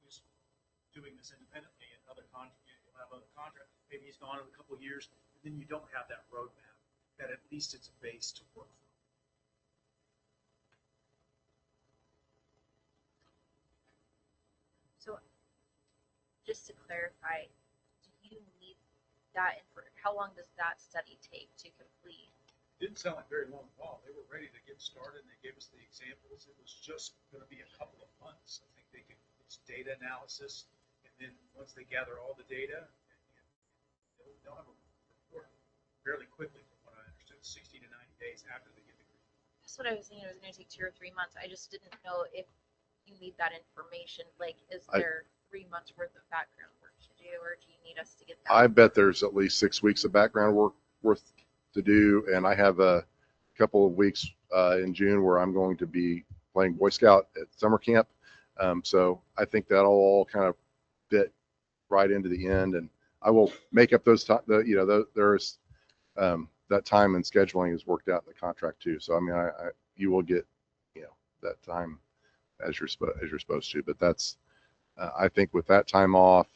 who's doing this independently, and other you'll have other contract. Maybe he's gone in a couple of years, and then you don't have that roadmap. That at least it's a base to work from. So just to clarify, do you need that how long does that study take to complete? Didn't sound like very long at all. They were ready to get started, and they gave us the examples. It was just going to be a couple of months. I think it's data analysis, and then once they gather all the data, they'll have a report fairly quickly, from what I understood, 60 to 90 days after they get the green. That's what I was thinking. It was going to take 2 or 3 months. I just didn't know if you need that information. Like, is there 3 months worth of background work to do, or do you need us to get that? I bet there's at least 6 weeks of background work worth to do, and I have a couple of weeks in June where I'm going to be playing Boy Scout at summer camp. So I think that'll all kind of fit right into the end, and I will make up those time. There's that time and scheduling is worked out in the contract too. So I mean, you will get that time as you're supposed to. But that's I think with that time off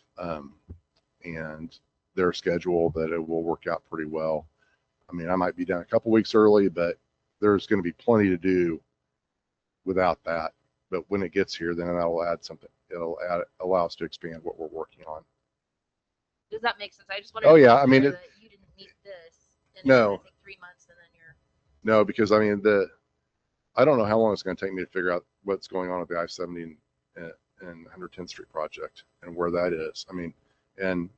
and their schedule, that it will work out pretty well. I mean, I might be down a couple weeks early, but there's going to be plenty to do without that. But when it gets here, then that'll add something. Allow us to expand what we're working on. Does that make sense? I just wanted Oh to yeah, make I mean, sure that you didn't need this. And No. It's going to take 3 months, and then you're. No, because I mean, I don't know how long it's going to take me to figure out what's going on with the I-70 and 110th Street project and where that is. I mean, and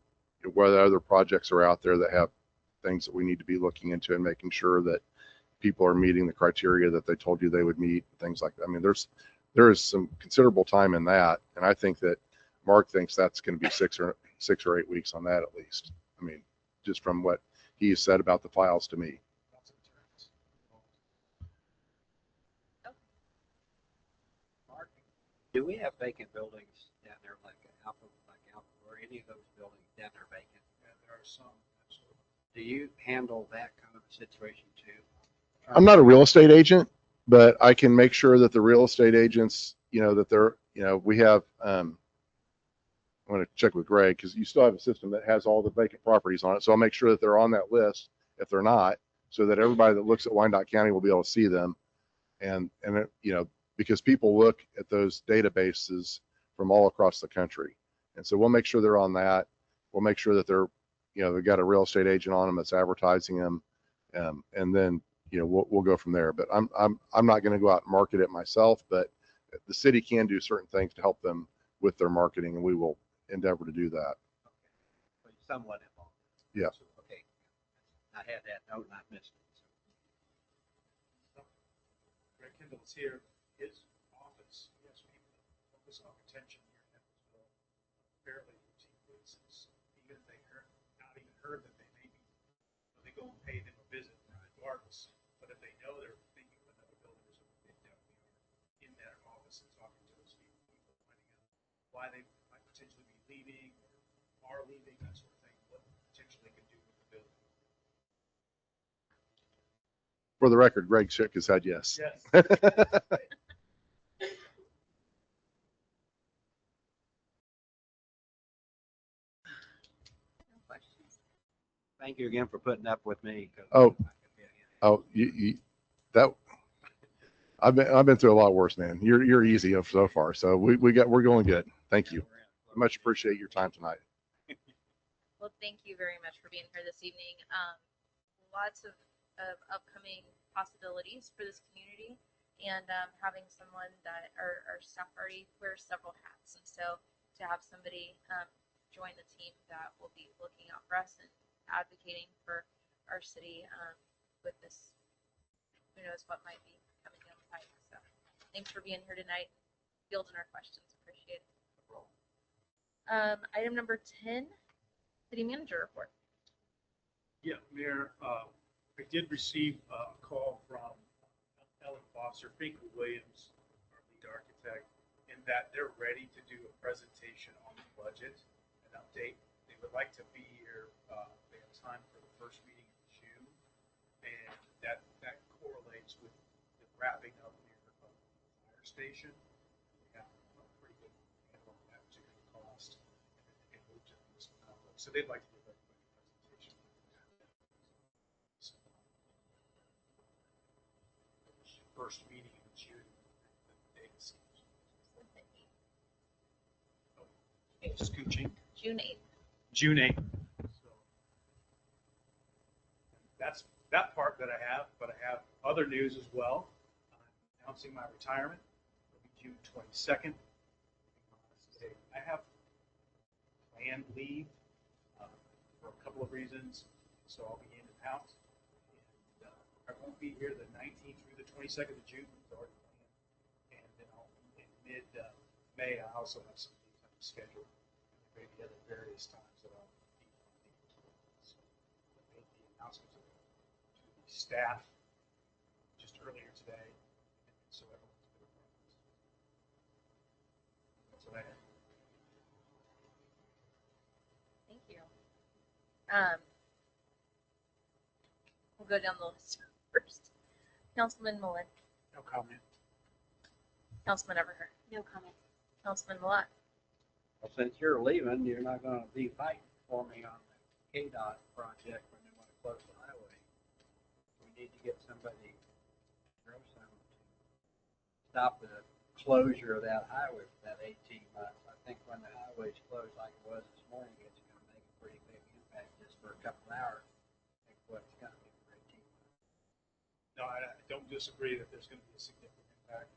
whether other projects are out there that have things that we need to be looking into and making sure that people are meeting the criteria that they told you they would meet, things like that. I mean, there is some considerable time in that, and I think that Mark thinks that's going to be 6 or 8 weeks on that at least. I mean, just from what he said about the files to me. Mark, do we have vacant buildings down there like Alpha, or any of those buildings down there vacant? Yeah, there are some. Absolutely. Do you handle that kind of a situation too? I'm not a real estate agent, but I can make sure that the real estate agents, that they're, we have, I'm going to check with Greg because you still have a system that has all the vacant properties on it. So I'll make sure that they're on that list if they're not, so that everybody that looks at Wyandotte County will be able to see them. And because people look at those databases from all across the country. And so we'll make sure they're on that. We'll make sure that they're, they've got a real estate agent on them that's advertising them. And then, we'll go from there. But I'm not going to go out and market it myself, but the city can do certain things to help them with their marketing, and we will endeavor to do that. Okay. But somewhat involved. Yeah. Okay. I had that note and I missed it. Greg Kendall's here. His office, he has people that focus on retention here in Edwardsville fairly routinely, since even if they not even heard that they may be, they go and pay them a visit regardless. But if they know they're thinking of another building or something, they definitely are in that office and talking to those people, finding out why they might potentially be leaving or are leaving, that sort of thing, what potentially they can do with the building. For the record, Greg shook his head yes. Yes. Thank you again for putting up with me. Oh. Oh, I've been through a lot worse, man. You're easy so far. So we're going good. Thank you. Much appreciate your time tonight. Well, thank you very much for being here this evening. Lots of upcoming possibilities for this community, and having someone that our staff already wears several hats, and so to have somebody join the team that will be looking out for us and advocating for our city with this, who knows what might be coming down the pipe. So thanks for being here tonight, fielding our questions. Appreciate it. Item number 10, city manager report. Yeah, Mayor, I did receive a call from Ellen Foster, Finkel Williams, our lead architect, and that they're ready to do a presentation on the budget, an update. They would like to be here, they have time for the first meeting in June, and that correlates with the wrapping up near the fire station. We have a pretty good handle on that particular cost, and move to this complex. So they'd like to give everybody a presentation. So, first meeting in June, the dates. Scooching. June 8th. June 8th. So that's that part that I have, but I have other news as well. I'm announcing my retirement. It'll be June 22nd. I have planned leave for a couple of reasons, so I'll be in and out. And, I won't be here the 19th through the 22nd of June. It's already planned. And then in mid-May, I also have some things I'm scheduled. Maybe other various times that I'll be on leave as well. So I made the announcement to the staff just earlier today, and so everyone's been aware. That's what I have. Thank you. We'll go down the list first. Councilman Mullen, No comment. Councilman Everhart, No comment. Councilman Malat, Well, since you're leaving, you're not gonna be fighting for me on the KDOT project when they wanna close the highway. We need to get somebody, grow some to stop the closure of that highway for that 18 months. I think when the highway's closed like it was this morning, it's gonna make a pretty big impact just for a couple hours. I think what it's gonna be for 18 months. No, I don't disagree that there's going to be a significant impact.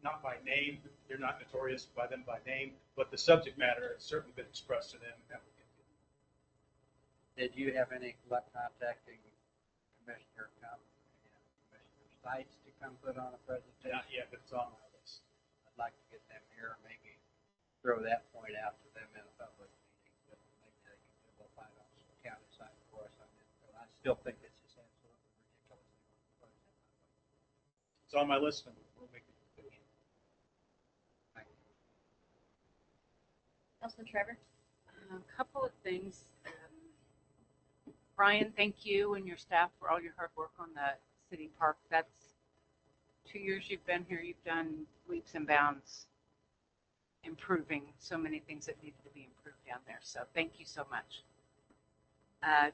Not by name, they're not notorious by them by name, but the subject matter has certainly been expressed to them. Did you have any luck contacting Commissioner Stites to come put on a presentation? Not yet, but it's on my list. I'd like to get them here, maybe throw that point out to them in a public meeting, but maybe they can do a little fight on the county side for us on it. But I still think it's just absolutely ridiculous. It's on my list, and we'll make the decision. Thank you. Councilman Trevor. A couple of things. Brian, thank you and your staff for all your hard work on the city park. That's 2 years you've been here. You've done leaps and bounds improving so many things that needed to be improved down there. So thank you so much.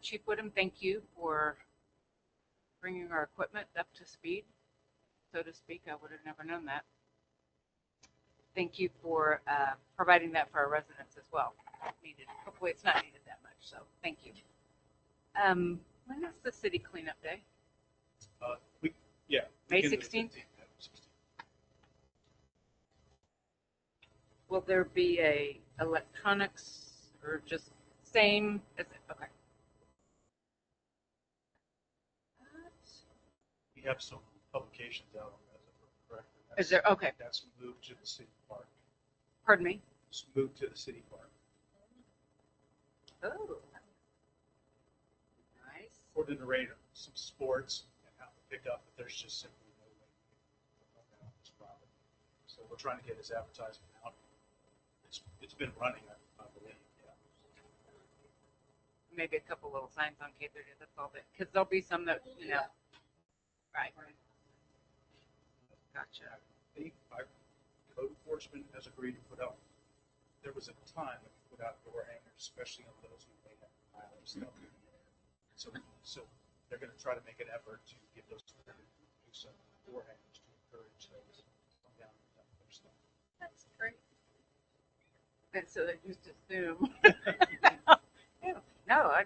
Chief Woodham, thank you for bringing our equipment up to speed, so to speak. I would have never known that. Thank you for providing that for our residents as well. Needed. Hopefully it's not needed that much, so thank you. When is the city cleanup day? May 16th? Will there be a electronics or just same? Is it? Okay. We have some publications out on that, if I'm correct. Is there? Okay. That's moved to the city park. Pardon me? It's moved to the city park. Oh. Nice. For the narrator, some sports and how to pick up, but there's just simply no way to put that on this property. So we're trying to get this advertisement out. It's been running, I believe, yeah. Maybe a couple little signs on K30, that's all that, because there'll be some that, you know. Right. Gotcha. Our code enforcement has agreed to put up, there was a time that we put out door hangers, especially on those who may have violent stuff. So they're going to try to make an effort to get those to do some door hangers to encourage those to come down and dump their stuff. That's great. And so they just assume. No, I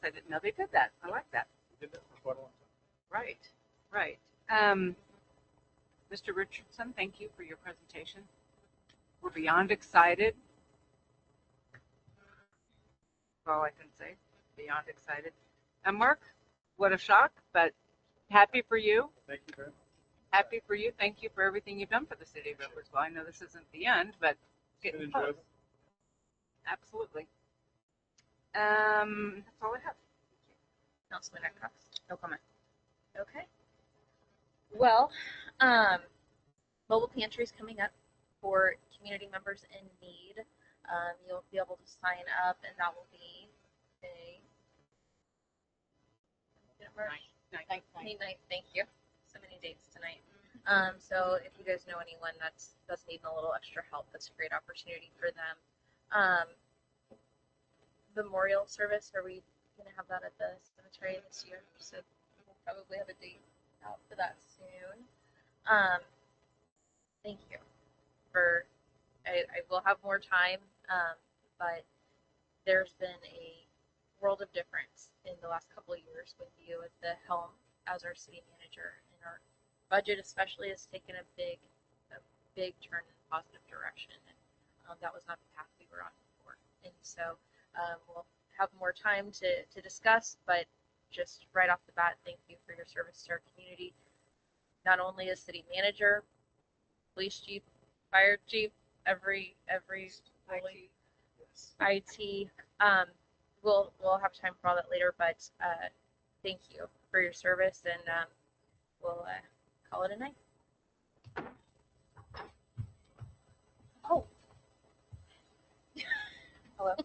didn't know they did that. I like that. We did that for quite a long time. Right, right. Mr. Richardson, thank you for your presentation. We're beyond excited. That's all I can say. Beyond excited. And Mark, what a shock, but happy for you. Thank you very much. Happy for you. Thank you for everything you've done for the city of Edwardsville. I know this isn't the end, but It's been getting close. enjoyable. Absolutely. That's all I have. Councilman Cox. No comment. Okay. Well, mobile pantries coming up for community members in need. You'll be able to sign up, and that will be a May 9th. Thank you. So many dates tonight. So if you guys know anyone that's needing a little extra help, that's a great opportunity for them. Memorial service, are we gonna have that at the cemetery this year? So we'll probably have a date out for that soon. Thank you for, I will have more time, but there's been a world of difference in the last couple of years with you at the helm as our city manager, and our budget especially has taken a big turn in a positive direction, and that was not the path we were on before. And so we'll have more time to discuss, but just right off the bat, thank you for your service to our community, not only as city manager, police chief, fire chief, every really, IT. We'll have time for all that later, but thank you for your service, and we'll call it a night. Oh. Hello.